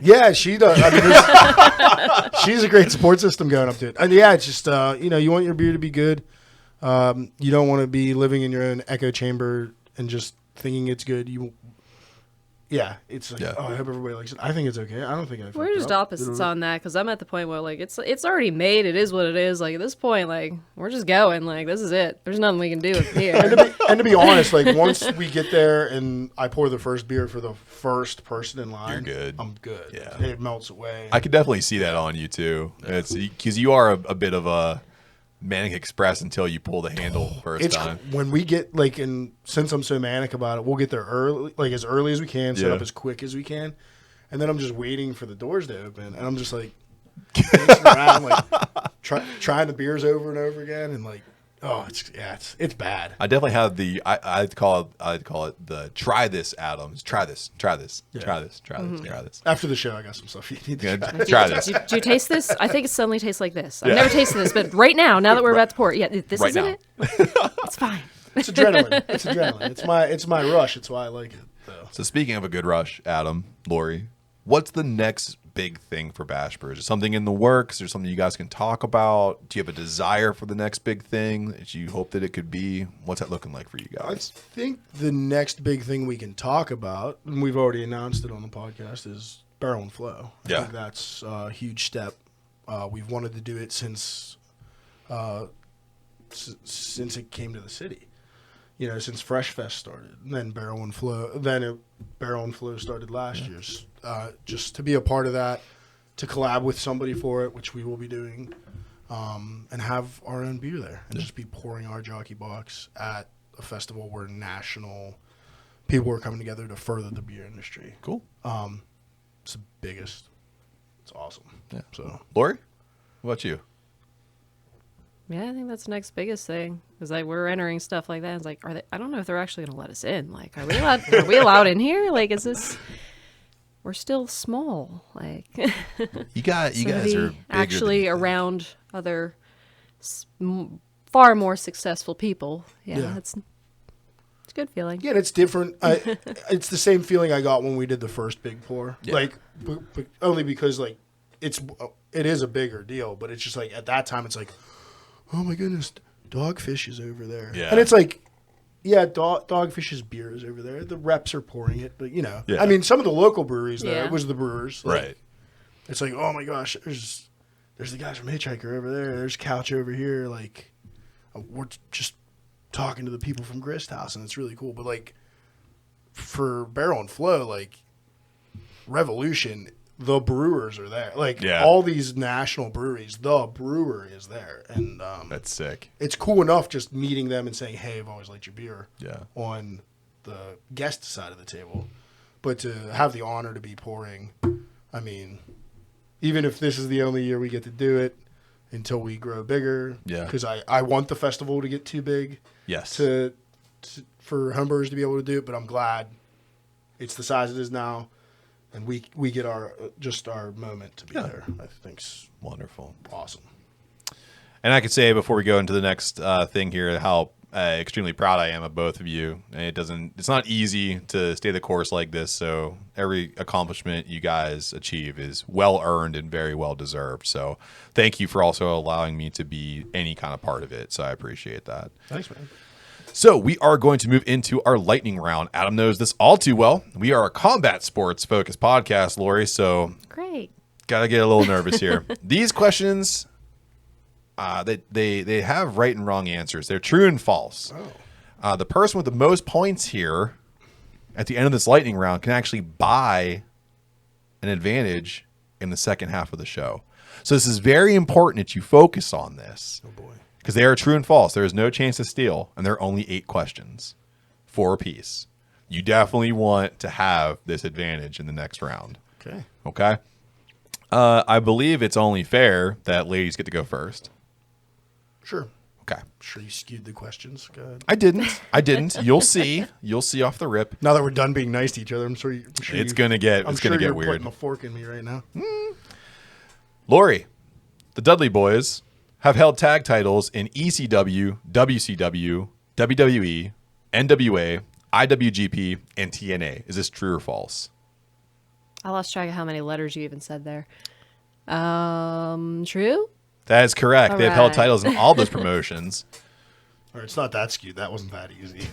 Yeah, she does. I mean, she's a great support system going up to it. And yeah, it's just you want your beer to be good. You don't want to be living in your own echo chamber and just thinking it's good. It's like, oh, I hope everybody likes it. I think it's okay. I don't think I. We're just opposites on that because I'm at the point where like it's already made. It is what it is. Like at this point, like we're just going. Like this is it. There's nothing we can do here. and to be honest, like once we get there and I pour the first beer for the first person in line, You're good. I'm good. Yeah. It melts away. I could definitely see that on you too. It's because you are a bit of a manic express until you pull the handle first time. When we get like, and since I'm so manic about it, we'll get there as early as we can, set up as quick as we can, and then I'm just waiting for the doors to open, and I'm just like dancing around, like trying the beers over and over again, and like, oh, it's bad. I definitely have I'd call it the try this, Adams. Try this. Try this. Try this. After the show, I got some stuff you need to try. Try this. Do you taste this? I think it suddenly tastes like this. I've never tasted this, but right now that we're about to pour it, this Right isn't now. it. It's fine. It's adrenaline. It's my rush. It's why I like it. Though. So speaking of a good rush, Adam, Laurie, what's the next big thing for Bash Brew? Is there something in the works? Is there something you guys can talk about? Do you have a desire for the next big thing that you hope that it could be? What's that looking like for you I guys? think the next big thing we can talk about, and we've already announced it on the podcast, is Barrel and Flow. I think that's a huge step. We've wanted to do it since it came to the city. Since Fresh Fest started, and then Barrel and Flow. Barrel and Flow started last year. Just to be a part of that, to collab with somebody for it, which we will be doing, and have our own beer there, and just be pouring our jockey box at a festival where national people are coming together to further the beer industry. Cool. It's the biggest. It's awesome. Yeah. So, Laurie, what about you? Yeah, I think that's the next biggest thing. Is like we're entering stuff like that. It's like, I don't know if they're actually going to let us in. Like, are we allowed in here? Like, is this? We're still small. Like, You guys are bigger actually than you think. around other far more successful people. Yeah. It's a good feeling. yeah, and it's different. It's the same feeling I got when we did the first big pour. Yeah. Like, only because like it is a bigger deal, but it's just like at that time it's like, oh my goodness, Dogfish is over there. Yeah. And it's like, yeah, Dogfish's beer is over there. The reps are pouring it, but Yeah. I mean, some of the local breweries though, Yeah. it was the brewers. Like, Right. It's like, oh my gosh, there's the guys from Hitchhiker over there. There's Couch over here. Like, we're just talking to the people from Grist House, and it's really cool. But like, for Barrel and Flow, like Revolution, the brewers are there. Like all these national breweries, the brewer is there, and That's sick. it's cool enough just meeting them and saying, "Hey, I've always liked your beer." Yeah. On the guest side of the table, but to have the honor to be pouring, I mean, even if this is the only year we get to do it until we grow bigger, because I want the festival to get too big, for homebrewers to be able to do it, but I'm glad it's the size it is now. And we get our moment to be there. I think's wonderful, awesome. And I could say before we go into the next thing here, how extremely proud I am of both of you. And it's not easy to stay the course like this. So every accomplishment you guys achieve is well earned and very well deserved. So thank you for also allowing me to be any kind of part of it. So I appreciate that. Thanks, man. So we are going to move into our lightning round. Adam knows this all too well. We are a combat sports focused podcast, Laurie. So Great. gotta get a little nervous here. These questions, they have right and wrong answers. They're true and false. The person with the most points here at the end of this lightning round can actually buy an advantage in the second half of the show. So this is very important that you focus on this. Oh, boy. Because they are true and false. There is no chance to steal, and there are only 8 questions, 4 apiece. You definitely want to have this advantage in the next round. Okay. Okay? I believe it's only fair that ladies get to go first. Sure. Okay. Sure you skewed the questions. Go ahead. I didn't. You'll see. You'll see off the rip. Now that we're done being nice to each other, I'm sure It's gonna get you're weird. putting a fork in me right now. Laurie, the Dudley Boys have held tag titles in ECW, WCW, WWE, NWA, IWGP, and TNA. Is this true or false? I lost track of how many letters you even said there. True? That is correct. All They have held right. titles in all those promotions. All right, it's not that skewed. That wasn't that easy.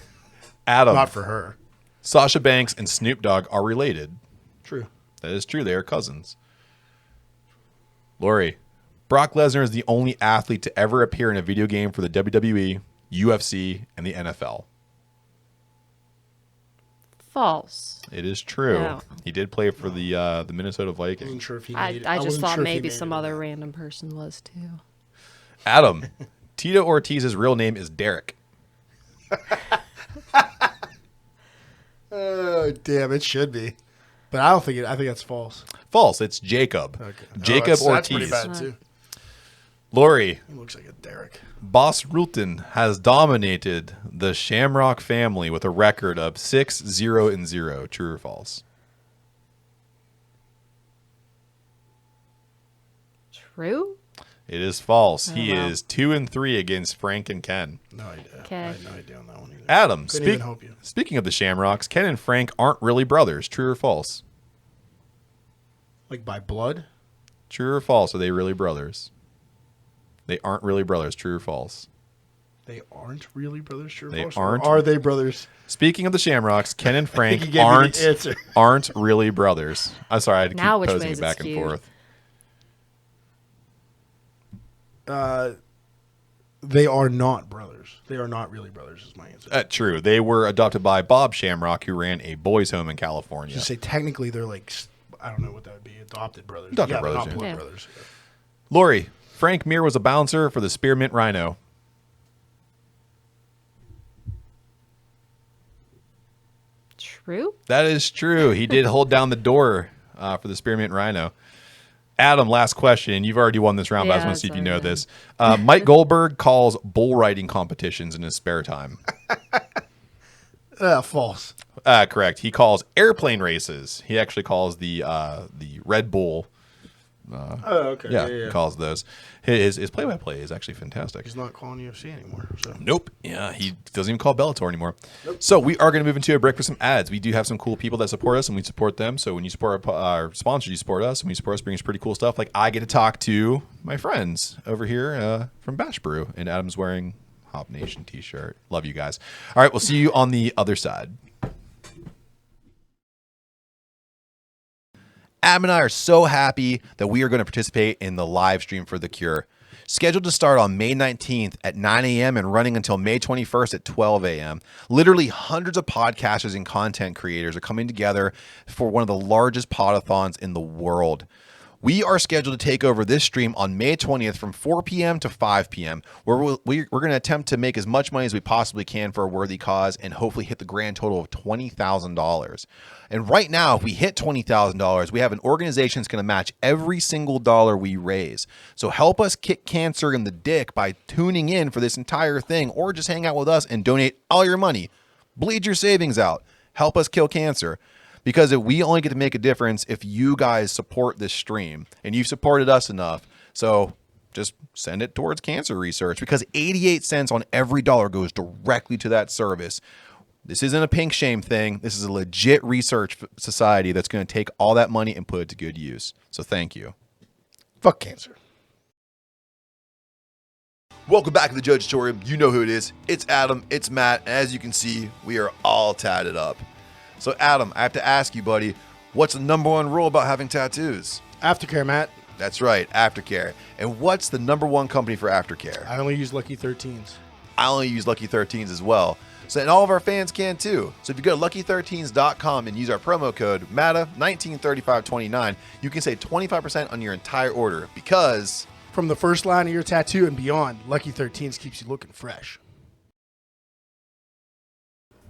Adam, Not for her. Sasha Banks and Snoop Dogg are related. True. That is true. They are cousins. Laurie, Brock Lesnar is the only athlete to ever appear in a video game for the WWE, UFC, and the NFL. False. It is true. Yeah. He did play for the Minnesota I wasn't Vikings. sure if he I made it. just wasn't thought sure if he maybe made some it or other not. random person was too. Adam, Tito Ortiz's real name is Derek. Oh, damn, it should be. But I don't think it. I think that's false. False. It's Jacob. Okay. Jacob That's Ortiz. pretty bad, too. Laurie, He looks like a Derek. Boss Rulton has dominated the Shamrock family with a record of 6-0-0. True or false? True? It is false. He wow. is 2-3 against Frank and Ken. No idea. Okay. I had no idea on that one either. Adam, Couldn't even help you. speaking of the Shamrocks, Ken and Frank aren't really brothers. True or false? Like by blood? True or false? Are they really brothers? They aren't really brothers. True or false? They aren't really brothers, true or They false? aren't. Or are they brothers? Speaking of the Shamrocks, Ken and I Frank think you gave me the answer. aren't really brothers. I'm sorry, I had to Now keep which posing way it is it back and skewed? forth. They are not brothers. They are not really brothers, is my answer. True. They were adopted by Bob Shamrock, who ran a boys' home in California. Just say technically they're like, I don't know what that would be, adopted brothers. Adopted yeah, they're brothers, not yeah. blood Yeah. brothers. Laurie, Frank Mir was a bouncer for the Spearmint Rhino. True? That is true. He did hold down the door for the Spearmint Rhino. Adam, last question. You've already won this round, but I just Yeah, want to see if you know sorry. this. Mike Goldberg calls bull riding competitions in his spare time. False. Correct. He calls airplane races. He actually calls the Red Bull. Oh, okay. Yeah, he calls those. His play-by-play is actually fantastic. He's not calling UFC anymore. So. Nope. Yeah, he doesn't even call Bellator anymore. So we are going to move into a break for some ads. We do have some cool people that support us, and we support them. So when you support our sponsors, you support us. When you support us, brings pretty cool stuff. Like I get to talk to my friends over here from Bash Brew, and Adam's wearing Hop Nation t-shirt. Love you guys. All right, we'll see you on the other side. Adam and I are so happy that we are going to participate in the live stream for The Cure. Scheduled to start on May 19th at 9 a.m. and running until May 21st at 12 a.m. Literally hundreds of podcasters and content creators are coming together for one of the largest podathons in the world. We are scheduled to take over this stream on May 20th from 4 p.m. to 5 p.m., where we're going to attempt to make as much money as we possibly can for a worthy cause and hopefully hit the grand total of $20,000. And right now, if we hit $20,000, we have an organization that's going to match every single dollar we raise. So help us kick cancer in the dick by tuning in for this entire thing, or just hang out with us and donate all your money. Bleed your savings out. Help us kill cancer. Because if we only get to make a difference if you guys support this stream, and you've supported us enough. So just send it towards cancer research, because 88 cents on every dollar goes directly to that service. This isn't a pink shame thing. This is a legit research society that's going to take all that money and put it to good use. So thank you. Fuck cancer. Welcome back to the Judgitorium. You know who it is. It's Adam. It's Matt. And as you can see, we are all tatted up. So Adam, I have to ask you, buddy, what's the number one rule about having tattoos? Aftercare, Matt. That's right, Aftercare. And what's the number one company for Aftercare? I only use Lucky 13s. I only use Lucky 13s as well. So, and all of our fans can too. So if you go to lucky13s.com and use our promo code MATA193529, you can save 25% on your entire order, because From the first line of your tattoo and beyond, Lucky 13s keeps you looking fresh.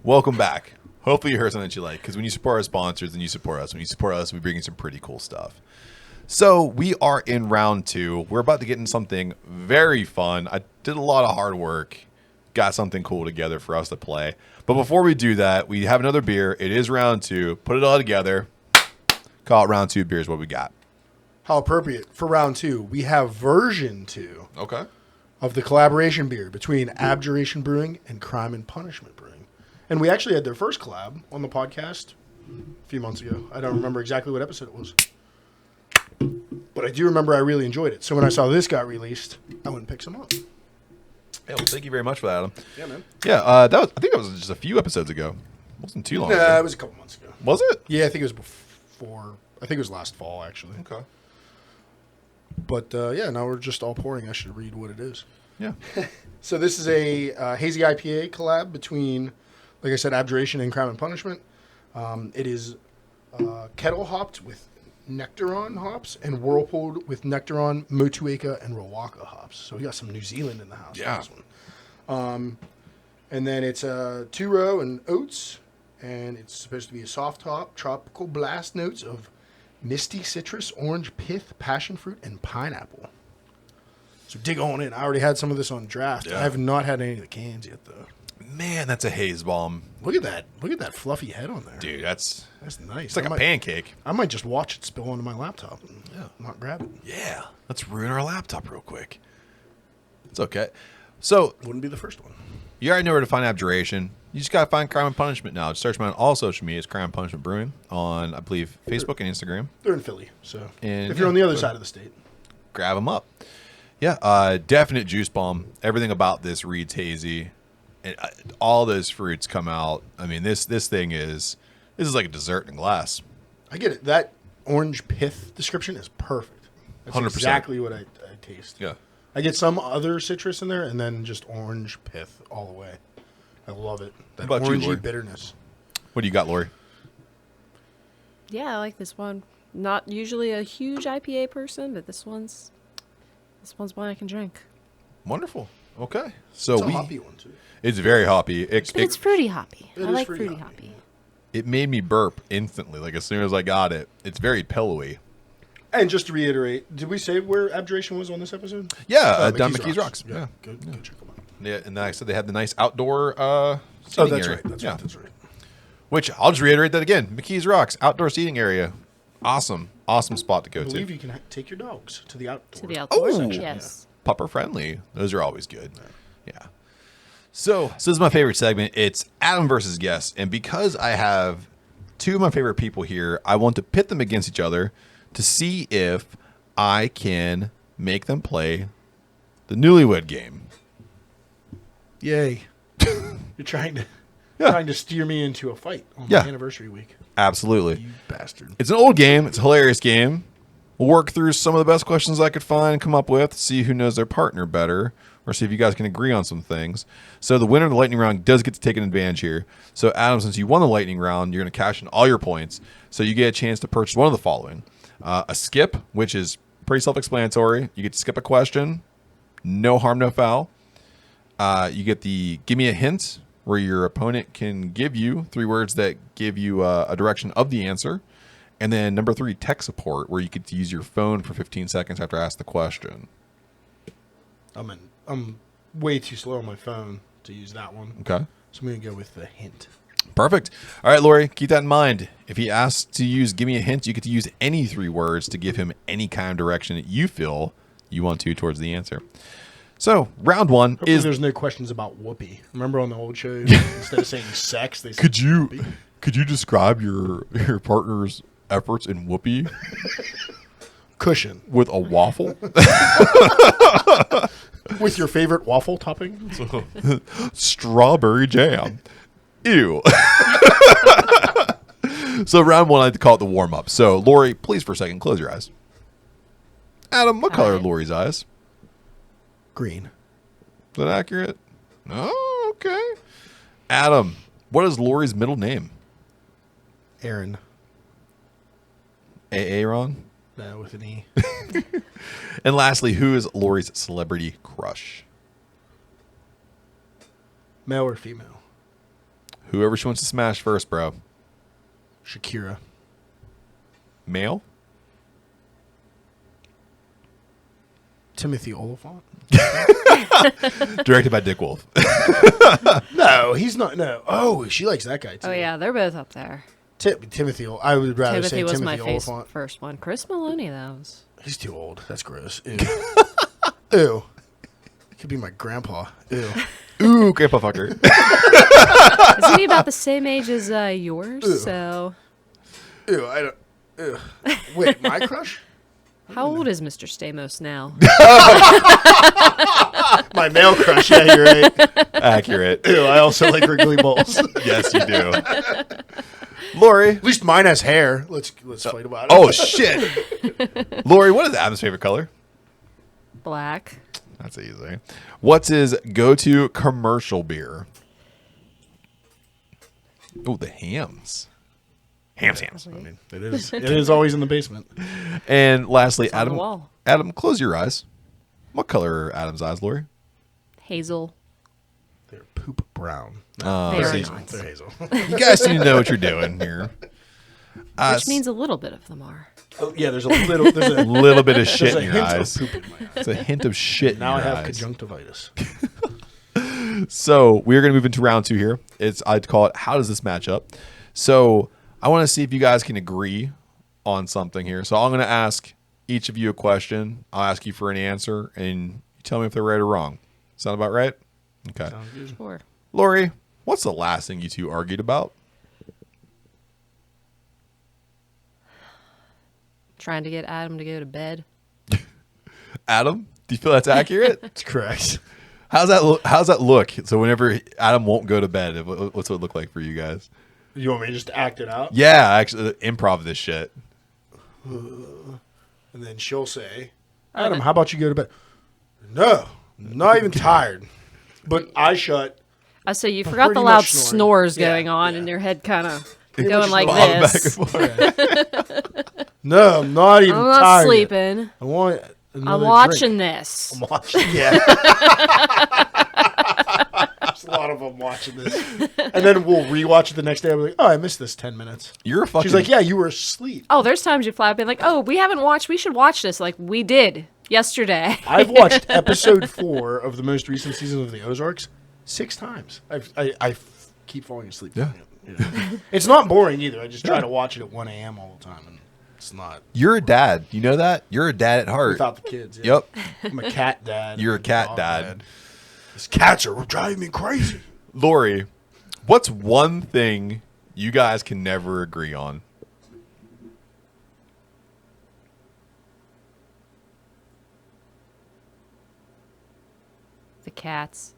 welcome back. Hopefully you heard something that you like, because when you support our sponsors, then you support us. When you support us, we bring you some pretty cool stuff. So we are in round 2. We're about to get into something very fun. I did a lot of hard work, got something cool together for us to play. But before we do that, we have another beer. It is round 2. Put it all together. Call it round 2 beers. What we got? How appropriate for round 2. We have version 2 Okay. of the collaboration beer between Abjuration Brewing and Crime and Punishment Brewing. And we actually had their first collab on the podcast a few months ago. I don't remember exactly what episode it was, but I do remember I really enjoyed it. So when I saw this got released, I went and picked some up. Hey, well, thank you very much for that, Adam. Yeah, man. Yeah, I think that was just a few episodes ago. It wasn't too long ago. Nah, it was a couple months ago. Was it? Yeah, I think it was before. I think it was last fall, actually. Okay. But yeah, now we're just all pouring. I should read what it is. Yeah. So this is a hazy IPA collab between, like I said, Abjuration and Crime and Punishment. It is kettle hopped with Nectaron hops and whirlpooled with Nectaron, Motueka, and Rawaka hops. So we got some New Zealand in the house. Yeah. For this one. And then it's a 2-row and oats, and it's supposed to be a soft hop, tropical blast notes of misty citrus, orange pith, passion fruit, and pineapple. So dig on in. I already had some of this on draft. Yeah. I have not had any of the cans yet, though. Man, that's a haze bomb. Look at that. Look at that fluffy head on there. Dude, that's nice. it's like I a might, pancake. I might just watch it spill onto my laptop and not grab it. Yeah. Let's ruin our laptop real quick. It's okay. So, Wouldn't be the first one. you already know where to find Abjuration. You just got to find Crime and Punishment now. Just search them on all social media. It's Crime and Punishment Brewing on, I believe, Facebook and Instagram. They're in Philly, so And, if you're on the other yeah, side of the state. Grab them up. Yeah, definite juice bomb. Everything about this reads hazy. And all those fruits come out. I mean, this thing is like a dessert in a glass. I get it. That orange pith description is perfect. That's 100%. exactly what I taste. Yeah. I get some other citrus in there, and then just orange pith all the way. I love it. That What about you, orangey Lori? bitterness. What do you got, Lori? Yeah, I like this one. Not usually a huge IPA person, but this one's one I can drink. Wonderful. Okay. So It's a hoppy one, too. It's very hoppy. But it's fruity hoppy. It I is like fruity fruity hoppy. hoppy. It made me burp instantly, like as soon as I got it. It's very pillowy. And just to reiterate, did we say where Abjuration was on this episode? Yeah, down McKee's Rocks. Yeah. Good check them out. Yeah, and then I said they had the nice outdoor Oh, seating that's area. right. That's Yeah. right. That's right. Which I'll just reiterate that again. McKee's Rocks, outdoor seating area. Awesome spot to go I believe to. you can take your dogs to the outdoor. To the outdoors, Oh. yes. Pupper friendly. Those are always good. Yeah. So this is my favorite segment. It's Adam versus guest. And because I have two of my favorite people here, I want to pit them against each other to see if I can make them play the newlywed game. Yay! You're trying to steer me into a fight on my anniversary week. Absolutely. You bastard. It's an old game. It's a hilarious game. We'll work through some of the best questions I could find and come up with, see who knows their partner better, or see if you guys can agree on some things. So the winner of the lightning round does get to take an advantage here. So Adam, since you won the lightning round, you're going to cash in all your points. So you get a chance to purchase one of the following. A skip, which is pretty self-explanatory. You get to skip a question. No harm, no foul. You get the give me a hint, where your opponent can give you 3 words that give you a direction of the answer. And then number 3, tech support, where you get to use your phone for 15 seconds after I ask the question. I'm way too slow on my phone to use that one. Okay. So I'm going to go with the hint. Perfect. All right, Lori, keep that in mind. If he asks to use give me a hint, you get to use any 3 words to give him any kind of direction that you feel you want to towards the answer. So round one Hopefully is. there's no questions about whoopee. Remember on the old show, instead of saying sex, they said Could you describe your partner's efforts in whoopee cushion with a waffle? with your favorite waffle topping. Strawberry jam. Ew. So round one, I like to call it the warm up. So Laurie, please for a second close your eyes. Adam, what color are right. Laurie's eyes? Green. Is that accurate? Oh, okay. Adam, what is Laurie's middle name? Aaron. Aaron. No, with an E. And lastly, who is Laurie's celebrity crush? Male or female? Whoever she wants to smash first, bro. Shakira. Male? Timothy Oliphant. Directed by Dick Wolf. No, he's not. No. Oh, she likes that guy too. Oh yeah, they're both up there. Timothy. I would rather say Timothy was Timothy my Oliphant. first one. Chris Maloney, that was. He's too old. That's gross. Ew. Ew. He could be my grandpa. Ew. Ooh, grandpa fucker. Isn't he about the same age as yours? Ew. So, Ew. I don't. Ew. Wait, my crush? how old is Mr. Stamos now? My male crush. Yeah, you're right. Accurate. Ew. I also like wriggly balls. Yes, you do. Laurie. At least mine has hair. Let's fight about it. Oh, shit. Laurie, what is Adam's favorite color? Black. That's easy. What's his go-to commercial beer? Oh, the hams. Hams. I mean, it is. It is always in the basement. And lastly, on the Adam. wall. Adam, close your eyes. What color are Adam's eyes, Laurie? Hazel. They're poop brown. They are hazel. not. They're hazel. You guys seem to know what you're doing here. Which means a little bit of them are. Oh, yeah, there's a little. There's a little bit of shit There's a in your hint eyes. of poop in my eye. It's a hint of shit Now I in your have eyes. conjunctivitis. So we're going to move into round two here. I'd call it, how does this match up? So I want to see if you guys can agree on something here. So I'm going to ask each of you a question. I'll ask you for an answer, and you tell me if they're right or wrong. Sound about right? Okay. Sounds good. Sure. Laurie, what's the last thing you two argued about? Trying to get Adam to go to bed. Adam, do you feel that's accurate? That's correct. How's that look? So whenever Adam won't go to bed, what's it look like for you guys? You want me to just act it out? Yeah, actually, improv this shit. And then she'll say, Adam, how about you go to bed? No, not even tired. But I shut. I say you forgot the pretty loud much snoring. snores Yeah, going on, yeah. and your head kind of Pretty going much like Bob back this. and forth. No, I'm not even I'm not tired. yet. sleeping. I want. I'm another watching drink. this. I'm watching. Yeah. There's a lot of them watching this. And then we'll rewatch it the next day. I'll be like, oh, I missed this 10 minutes. You're a fucking. She's like, yeah, you were asleep. Oh, there's times you flat been like, oh, we haven't watched. We should watch this. Like we did yesterday. I've watched episode 4 of the most recent season of the Ozarks 6 times. I keep falling asleep. Yeah. It's not boring either. I just try to watch it at 1 a.m. all the time, and it's not You're a dad. You know that? You're a dad at heart. without the kids. Yeah. Yep. I'm a cat dad. You're a I'm cat dog dad. These cats are driving me crazy. Laurie, what's one thing you guys can never agree on? The cats.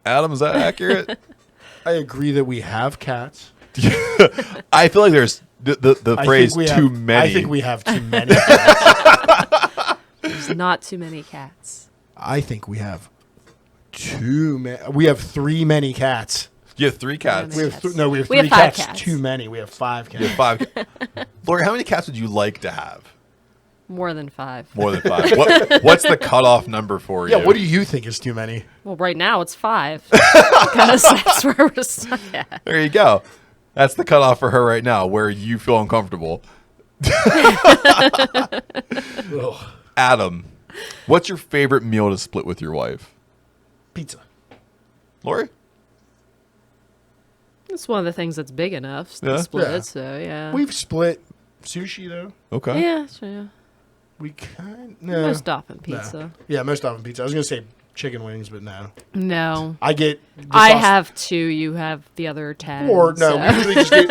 Adam, is that accurate? I agree that we have cats. I feel like there's the phrase too many. I think we have too many cats. There's not too many cats. I think we have too many. We have 3 many cats. You have 3 cats. We We have have no. We have We 3 have 5 cats. cats. Too many. We have 5 cats. You have 5. Laurie, how many cats would you like to have? More than 5. More than 5. What's the cutoff number for you? Yeah. What do you think is too many? Well, right now it's 5 because that's where we're stuck at. There you go. That's the cutoff for her right now, where you feel uncomfortable. Ugh. Adam, what's your favorite meal to split with your wife? Pizza. Laurie? It's one of the things that's big enough to Yeah? split. Yeah. So yeah. We've split sushi though. Okay. Yeah. Sure. We kind no. Most often No. pizza. Yeah, most often pizza. I was gonna say chicken wings, but no. No. I get. I have 2. You have the other 10. Or no, so- we usually just get.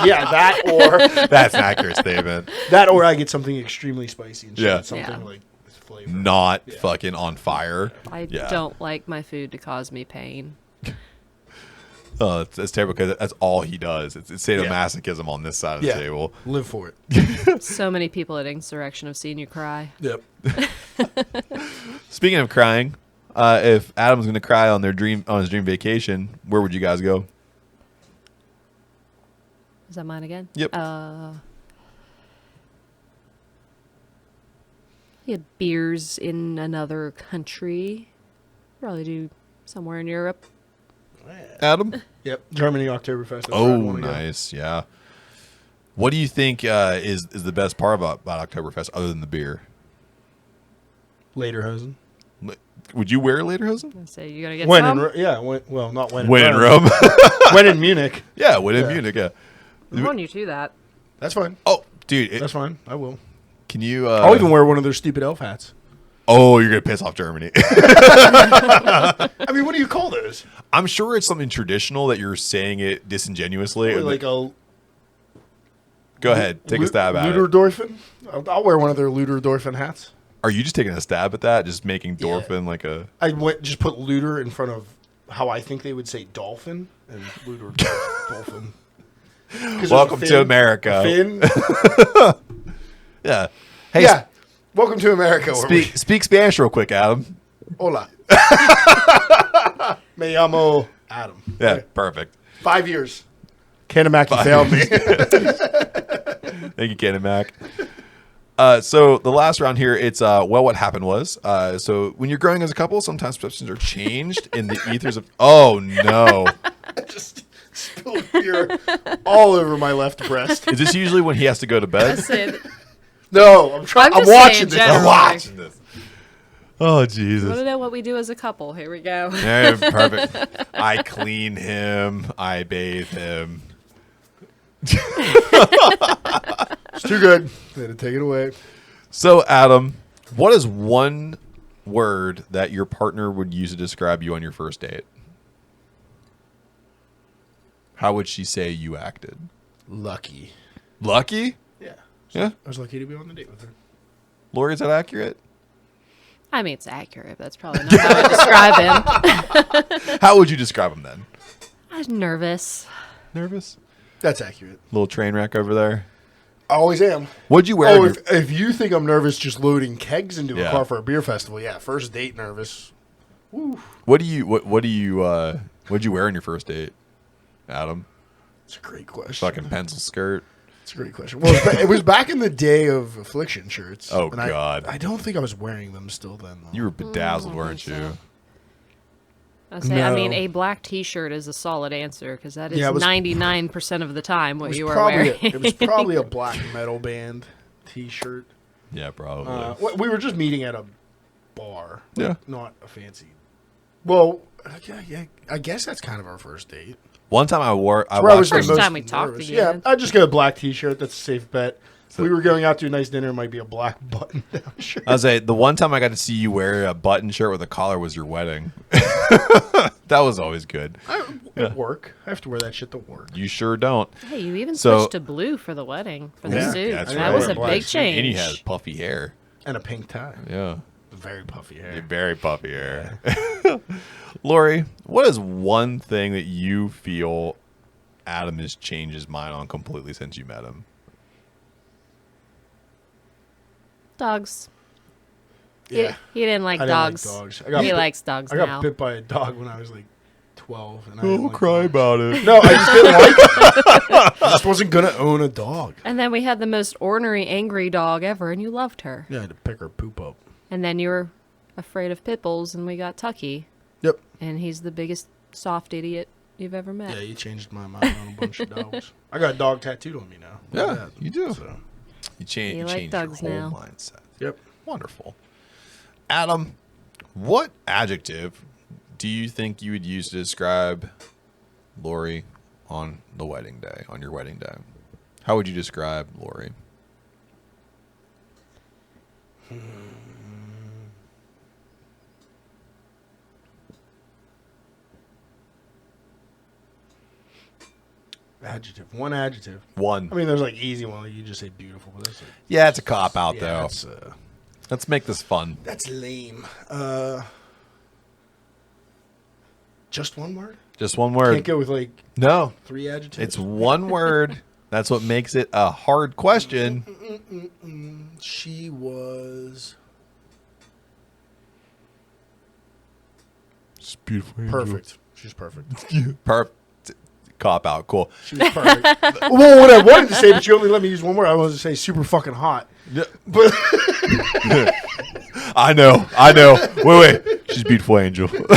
Yeah, that or That's an accurate statement. that or I get something extremely spicy and shit. Yeah. Something Yeah. like with flavor. Not fucking on fire. I Yeah. don't like my food to cause me pain. Oh, it's terrible because that's all he does. It's sadomasochism on this side of Yeah. the table. Live for it. So many people at Insurrection have seen you cry. Yep. Speaking of crying, if Adam's going to cry on his dream vacation, where would you guys go? Is that mine again? Yep. He had beers in another country. Probably do somewhere in Europe. Adam? Yep. Germany Oktoberfest. That's where I Oh, wanna go. nice. Yeah. What do you think is the best part about Oktoberfest other than the beer? Lederhosen. Would you wear lederhosen? I say you gotta get When some. not when. When in Rome. Rome. When in Munich. Yeah, when in Yeah. Munich. Yeah. I'm holding you to that. That's fine. Oh, dude. That's fine. I will. Can you? I'll even wear one of their stupid elf hats. Oh, you're gonna piss off Germany. I mean, what do you call those? I'm sure it's something traditional that you're saying it disingenuously. Like a Go ahead, take a stab at it. Luderdorffen? I'll wear one of their Luderdorffen hats. Are you just taking a stab at that? Just making Dorfin like a... I just put Luder in front of how I think they would say dolphin and Luder dolphin. Welcome to America. Fin. Yeah. Hey, Yeah. Welcome to America. speak Spanish real quick, Adam. Hola. Me llamo Adam. Yeah, Okay. perfect. 5 years. Kanamaki failed me. Thank you, Ken and Mac. So the last round here, it's what happened was. So when you're growing as a couple, sometimes perceptions are changed in the ethers of. Oh no! I just spilled beer all over my left breast. Is this usually when he has to go to bed? No, I'm trying. I'm I'm just watching saying this. generally. I'm watching this. Oh Want Jesus! to know what we do as a couple? Here we go. Yeah, perfect. I clean him. I bathe him. It's too good. They had to take it away. So Adam, what is one word that your partner would use to describe you on your first date? How would she say you acted? Lucky. Lucky? Yeah. Yeah. I was lucky to be on the date with her. Lori, is that accurate? I mean, it's accurate. But that's probably not how I describe him. How would you describe him then? I was nervous. Nervous? That's accurate. Little train wreck over there. I always am. What'd you wear? Oh, if you think I'm nervous just loading kegs into Yeah. a car for a beer festival, yeah, first date nervous. What'd you wear on your first date, Adam? It's a great question. Fucking pencil skirt. It's a great question. Well, it was back in the day of affliction shirts. Oh, and God. I don't think I was wearing them still then. Though. You were bedazzled, weren't you? so. I mean, No. a black T-shirt is a solid answer because that is Yeah, it was- 99% of the time It what was you were probably wearing. it was probably a black metal band T-shirt. Yeah, probably. We were just meeting at a bar. Like, Yeah. not a fancy. Well, yeah, I guess that's kind of our first date. One time I Where I watched was the First most time we talked nervous. again. Yeah, I'd just get a black T-shirt. That's a safe bet. If we were going out to a nice dinner, it might be a black button-down shirt. I was say the one time I got to see you wear a button shirt with a collar was your wedding. That was always good. At work, I have to wear that shit to work. You sure don't. Hey, you even So- switched to blue for the wedding, for the Yeah, suit. that's That right. was a Black big suit. And he change. has puffy hair. And a pink tie. Yeah. Very puffy hair. Very puffy hair. Lori, what is one thing that you feel Adam has changed his mind on completely since you met him? Dogs. Yeah. He didn't like I didn't dogs. like dogs. I got He bit- likes dogs I got now. bit by a dog when I was like 12. And I didn't like dogs. about it. No, I just didn't like it. I just wasn't going to own a dog. And then we had the most ornery, angry dog ever, and you loved her. Yeah, I had to pick her poop up. And then you were afraid of pit bulls, and we got Tucky, Yep. and he's the biggest soft idiot you've ever met. Yeah, you changed my mind on a bunch of dogs. I got a dog tattooed on me now. Yeah, Look at that. you do. So, You change, You you like change dogs your whole now. mindset. yep. Wonderful. Adam, what adjective do you think you would use to describe Lori on the wedding day, on your wedding day? How would you describe Lori? Adjective. One adjective. One. I mean, there's like easy one. Like you just say beautiful, but that's like, Yeah, it's a cop out yeah, though. Let's make this fun. that's lame. Just one word. Just one word. Can't go with like No, 3 adjectives. it's one word. That's what makes it a hard question. She was It's beautiful. perfect. She's perfect. Perfect. Cop out. Cool. She was perfect. Well, what I wanted to say, but you only let me use one word. I wanted to say super fucking hot. Yeah. But I know. Wait. She's a beautiful angel. Just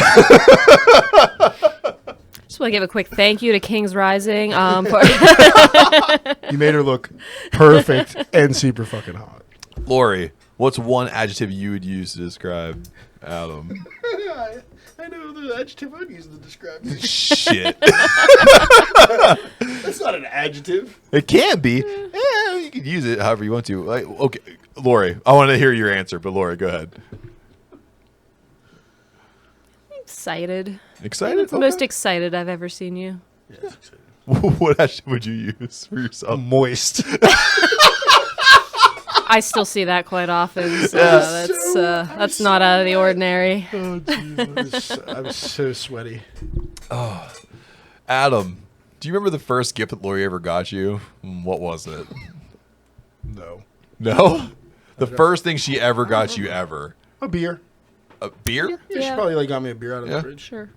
want to give a quick thank you to King's Rising. For you made her look perfect and super fucking hot. Laurie, what's one adjective you would use to describe Adam? I know the adjective I'd use to describe you. Shit. That's not an adjective. It can be. Yeah, you can use it however you want to. Like, okay, Laurie, I want to hear your answer, but Laurie, go ahead. excited. Excited? It's the most excited I've ever seen you. Yeah, it's exciting. What adjective would you use for yourself? Moist. I still see that quite often. So Yeah. that's not out of the ordinary. Oh, Jesus. I was so sweaty. Adam, do you remember the first gift that Laurie ever got you? What was it? No. No? The first thing she ever got you ever. A beer. A beer? Yeah, she probably got me a beer out of Yeah. the fridge. Sure.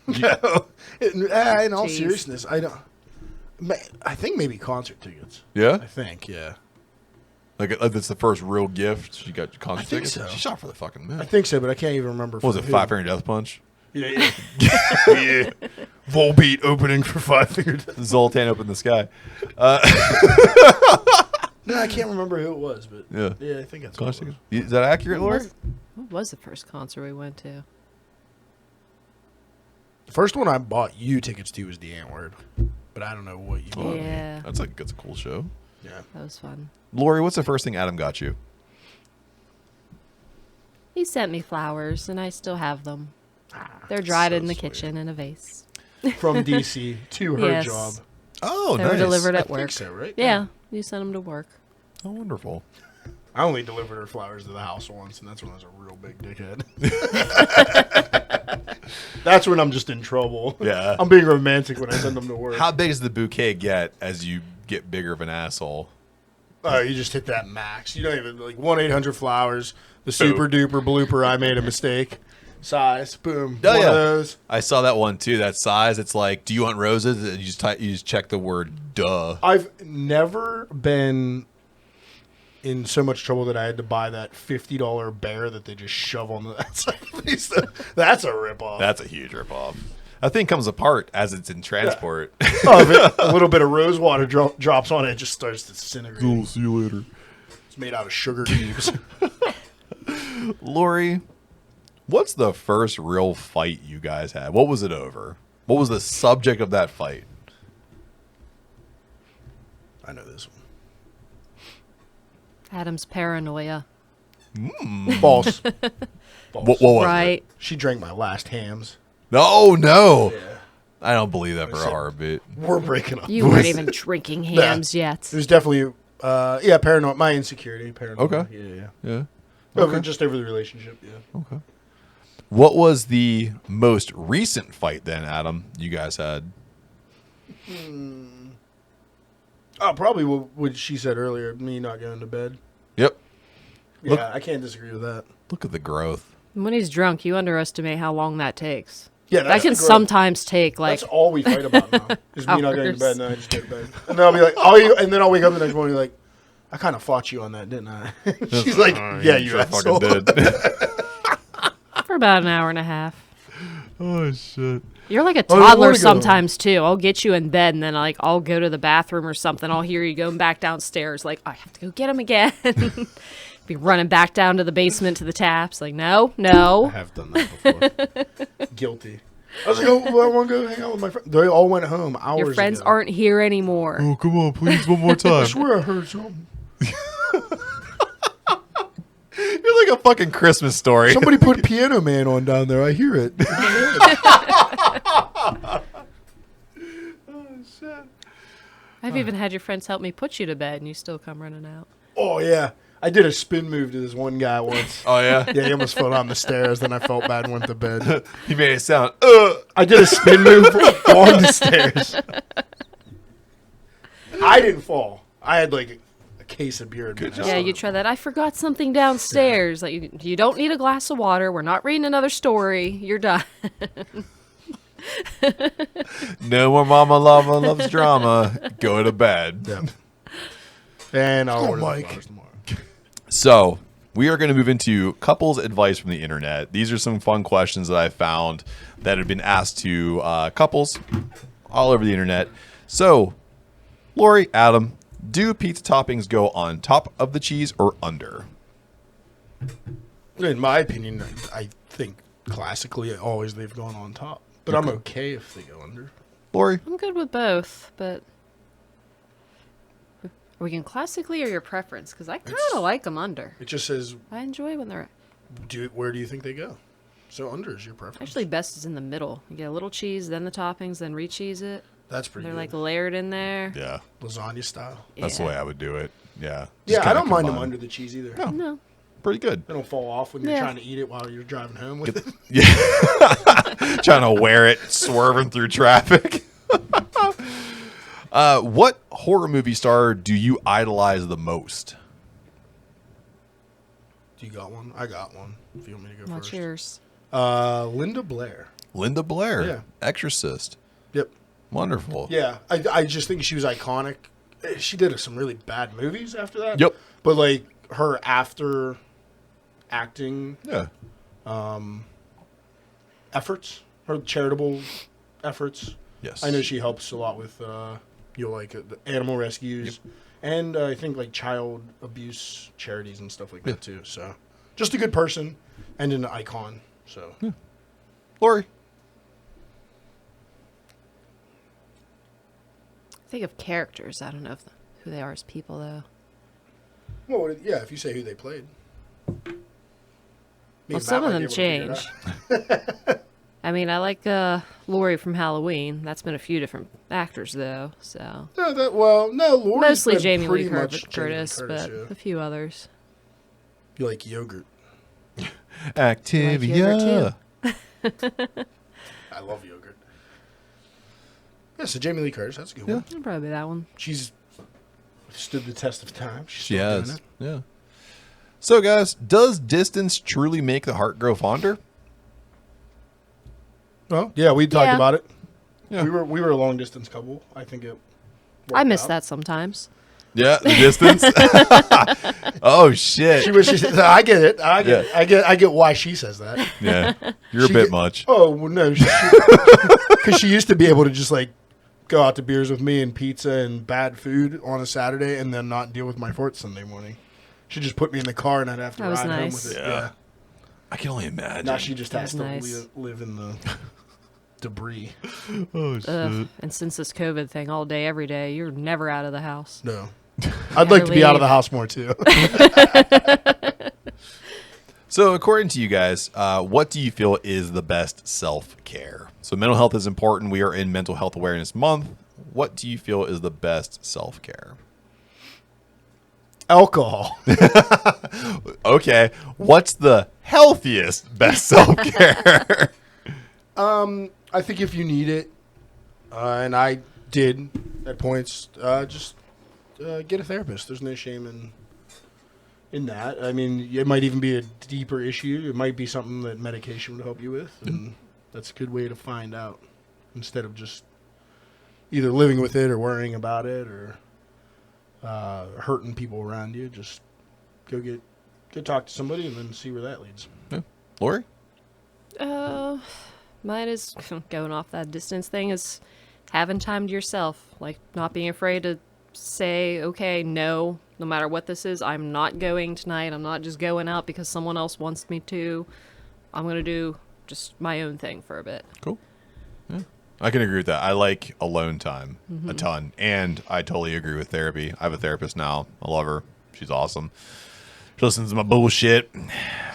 No. In all Jeez. seriousness, I think maybe concert tickets. Yeah? I think, yeah. Like that's the first real gift she got concert I think tickets? so. She shot for the fucking moon. I think so, but I can't even remember. What was it, who. Five Finger Death Punch? Yeah, yeah. Yeah. Volbeat opening for 5 Finger Death. Zoltan Open the Sky. No, I can't remember who it was, but Yeah. I think that's Concert what it tickets? Is that accurate, Laurie? What was the first concert we went to? was. The first one I bought you tickets to was the Ant Word, but I don't know what you bought. Yeah, That's a cool show. Yeah. that was fun. Laurie, what's the first thing Adam got you? He sent me flowers, and I still have them. They're dried so in the sweet. kitchen in a vase. From DC to her Yes. job. Oh, They nice. were delivered I at think work. so, right? Yeah, you sent them to work. Oh, wonderful. I only delivered her flowers to the house once, and that's when I was a real big dickhead. That's when I'm just in trouble. Yeah. I'm being romantic when I send them to work. How big does the bouquet get as you get bigger of an asshole? Oh, you just hit that max. You don't even, like, 1-800-Flowers, the super duper blooper, I made a mistake. Size, boom. Oh, one yeah. of those. I saw that one too. That size. It's like, do you want roses? And you just check the word duh. I've never been in so much trouble that I had to buy that $50 bear that they just shove on the outside of the face. That's a ripoff. That's a huge ripoff. That thing comes apart as it's in transport. Oh, if a little bit of rose water drops on it, it just starts disintegrating. See you later. It's made out of sugar cubes. Laurie, what's the first real fight you guys had? What was it over? What was the subject of that fight? I know this one. Adam's paranoia. False. What was Right. it? She drank my last hams. No. Yeah. I don't believe that for a heartbeat. We're breaking up. You weren't even drinking hams yet. It was definitely, paranoid. My insecurity. Paranoid. Okay. Yeah. Yeah. Just over the relationship. Yeah. Okay. What was the most recent fight then, Adam, you guys had? Oh, probably what she said earlier. Me not going to bed. Yep. Yeah, Look- I can't disagree with that. Look at the growth. When he's drunk, you underestimate how long that takes. Yeah, That that's can the growth. sometimes take like That's all we fight about now. Is me not going to Hours. bed, and I just go to bed. And then I'll be like, and then I'll wake up the next morning like, I kind of fought you on that, didn't I? She's like, yeah, you sure asshole. fucking did. for about an hour and a half. Oh shit. You're like a I don't wanna toddler go. sometimes too. I'll get you in bed and then I'll go to the bathroom or something. I'll hear you going back downstairs. Like I have to go get him again. Be running back down to the basement to the taps. Like I no. have done that before. Guilty. I was like, oh, well, I want to go hang out with my friends. They all went home hours Your friends ago. aren't here anymore. Oh come on, please, one more I time. swear I heard something. a fucking Christmas story. Somebody put Piano Man on down there. I hear it. I've even had your friends help me put you to bed, and you still come running out. Oh, yeah. I did a spin move to this one guy once. Oh, yeah? Yeah, he almost fell down the stairs. Then I felt bad and went to bed. He made it sound, I did a spin move on the stairs. I didn't fall. I had like a case of beer in my house. Yeah, you try that. I forgot something downstairs. Like you don't need a glass of water. We're not reading another story. You're done. No more Mama Llama loves drama. Go to bed. Yeah. And I'll order Mike. the flowers tomorrow. So we are going to move into couples advice from the internet. These are some fun questions that I found that have been asked to couples all over the internet. So, Laurie, Adam, do pizza toppings go on top of the cheese or under? In my opinion, I think classically always they've gone on top. But I'm okay if they go under. Laurie? I'm good with both, but are we going classically or your preference? Because I kind of like them under. It just says, I enjoy when they're where do you think they go? So under is your preference. actually best is in the middle. You get a little cheese, then the toppings, then re-cheese it. That's pretty They're good. like layered in there. Yeah. Lasagna style. That's the Yeah. way I would do it. Yeah. Yeah, Just I kinda don't mind them combine. under the cheese either. No. No. Pretty good. They don't fall off when you're Yeah. trying to eat it while you're driving home with it. Yeah. Trying to wear it, swerving through traffic. What horror movie star do you idolize the most? Do you got one? I got one. If you want me to go Well, first. cheers. Linda Blair. Linda Blair. Yeah. Exorcist. Yep. Wonderful. Yeah, I just think she was iconic. She did some really bad movies after that. Yep. But like her after acting Yeah. efforts, her charitable efforts. Yes. I know she helps a lot with the animal rescues, and I think like child abuse charities and stuff like that too. So, just a good person and an icon. So, Laurie. Think of characters. I don't know who they are as people, though. well, yeah, if you say who they played. Me Well, and some Matt of might them be able to figure it change. I mean, I like Laurie from Halloween. That's been a few different actors, though. So out. No, Laurie's mostly been Jamie Lee pretty much Curtis, Jamie Lee but yeah. a few others. You like yogurt. Activia. I love yogurt. Yeah, so Jamie Lee Curtis, that's a good one. It'll probably be that one. She's stood the test of time. She's She still doing has. it. Yeah. So, guys, does distance truly make the heart grow fonder? Well, yeah, we talked Yeah. about it. Yeah. We were a long distance couple. I think it. I miss out. that sometimes. Yeah, the distance. Oh shit. She wishes. I get it. I get. Yeah. It. I get why she says that. Yeah, you're a She bit get- much. Oh well, no, because she used to be able to just like go out to beers with me and pizza and bad food on a Saturday, and then not deal with my fort Sunday morning. She'd just put me in the car, and I'd have to That was ride home nice. with it. Yeah. Yeah. I can only imagine. Now she just has to That's nice. live in the debris. Oh shit. And since this COVID thing, all day, every day, you're never out of the house. No, I'd like to be out of the house more too. So, according to you guys, what do you feel is the best self-care? So, mental health is important. We are in Mental Health Awareness Month. What do you feel is the best self-care? Alcohol. Okay, what's the healthiest best self-care? I think if you need it, and I did at points, just get a therapist. There's no shame in that. I mean, it might even be a deeper issue. It might be something that medication would help you with, and that's a good way to find out instead of just either living with it or worrying about it or hurting people around you. Just go talk to somebody and then see where that leads. Yeah. Lori? Mine is going off that distance thing is having time to yourself, like not being afraid to say, okay, no matter what this is, I'm not going tonight. I'm not just going out because someone else wants me to. I'm going to do just my own thing for a bit. Cool. Yeah. I can agree with that. I like alone time a ton. And I totally agree with therapy. I have a therapist now. I love her. She's awesome. She listens to my bullshit.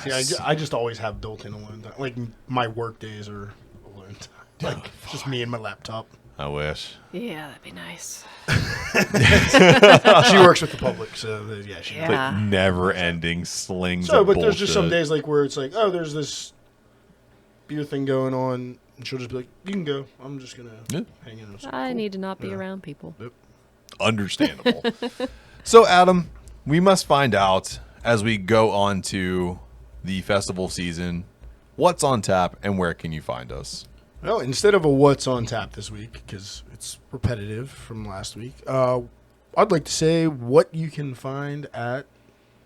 See, I just always have built-in alone time. Like, my work days are alone time. Like, just me and my laptop. I wish. Yeah, that'd be nice. She works with the public, so yeah, she. Yeah. Like never-ending slings So, of but there's just some bullshit. days like where it's like, oh, there's this beer thing going on, and she'll just be like, you can go. I'm just gonna hang in. I need to not be around people. Understandable. So, Adam, we must find out as we go on to the festival season what's on tap and where can you find us. Well, instead of a what's on tap this week, because it's repetitive from last week, I'd like to say what you can find at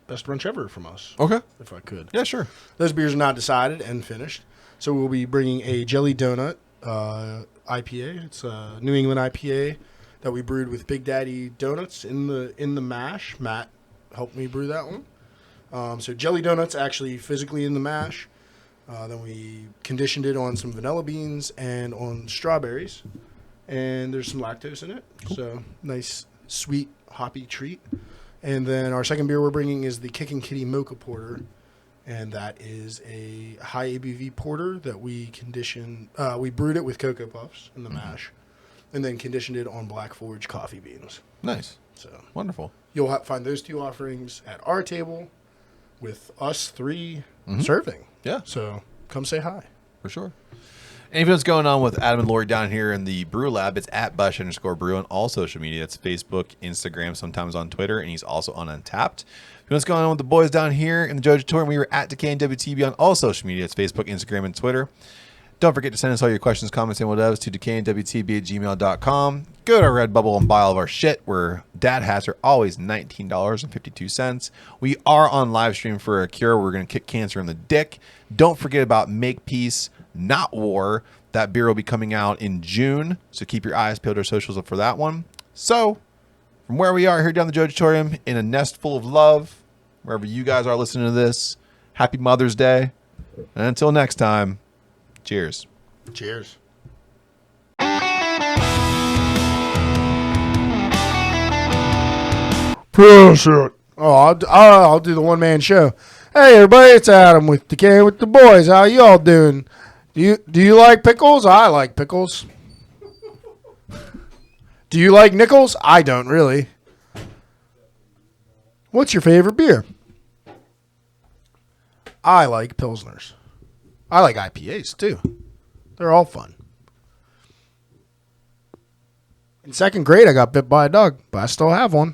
Best Brunch Ever from us. Okay. If I could. Yeah, sure. Those beers are not decided and finished. So we'll be bringing a Jelly Donut IPA. It's a New England IPA that we brewed with Big Daddy Donuts in the mash. Matt helped me brew that one. So Jelly Donuts actually physically in the mash. Then we conditioned it on some vanilla beans and on strawberries. And there's some lactose in it. Cool. So nice, sweet, hoppy treat. And then our second beer we're bringing is the Kickin' Kitty Mocha Porter. And that is a high ABV porter that we conditioned. We brewed it with Cocoa Puffs in the mash. And then conditioned it on Black Forge coffee beans. Nice. So Wonderful. you'll find those two offerings at our table with us three serving. Yeah. So come say hi. For sure. Anything that's going on with Adam and Laurie down here in the Brew Lab, it's at Bush_Brew on all social media. It's Facebook, Instagram, sometimes on Twitter, and he's also on Untapped. What's going on with the boys down here in the Jojitorium? We were at DWTB on all social media. It's Facebook, Instagram, and Twitter. Don't forget to send us all your questions, comments, and whatevs to decayandwtb@gmail.com. Go to our Redbubble and buy all of our shit, where dad hats are always $19.52. We are on live stream for a cure. We're going to kick cancer in the dick. Don't forget about Make Peace, Not War. That beer will be coming out in June, so keep your eyes peeled or socials up for that one. So, from where we are here down the Jojitorium in a nest full of love, wherever you guys are listening to this, happy Mother's Day. And until next time, cheers. Cheers. Press it. Oh, I'll do the one-man show. Hey, everybody, it's Adam with Decaying with the Boys. How you all doing? Do you like pickles? I like pickles. Do you like nickels? I don't really. What's your favorite beer? I like Pilsners. I like IPAs, too. They're all fun. In second grade, I got bit by a dog, but I still have one.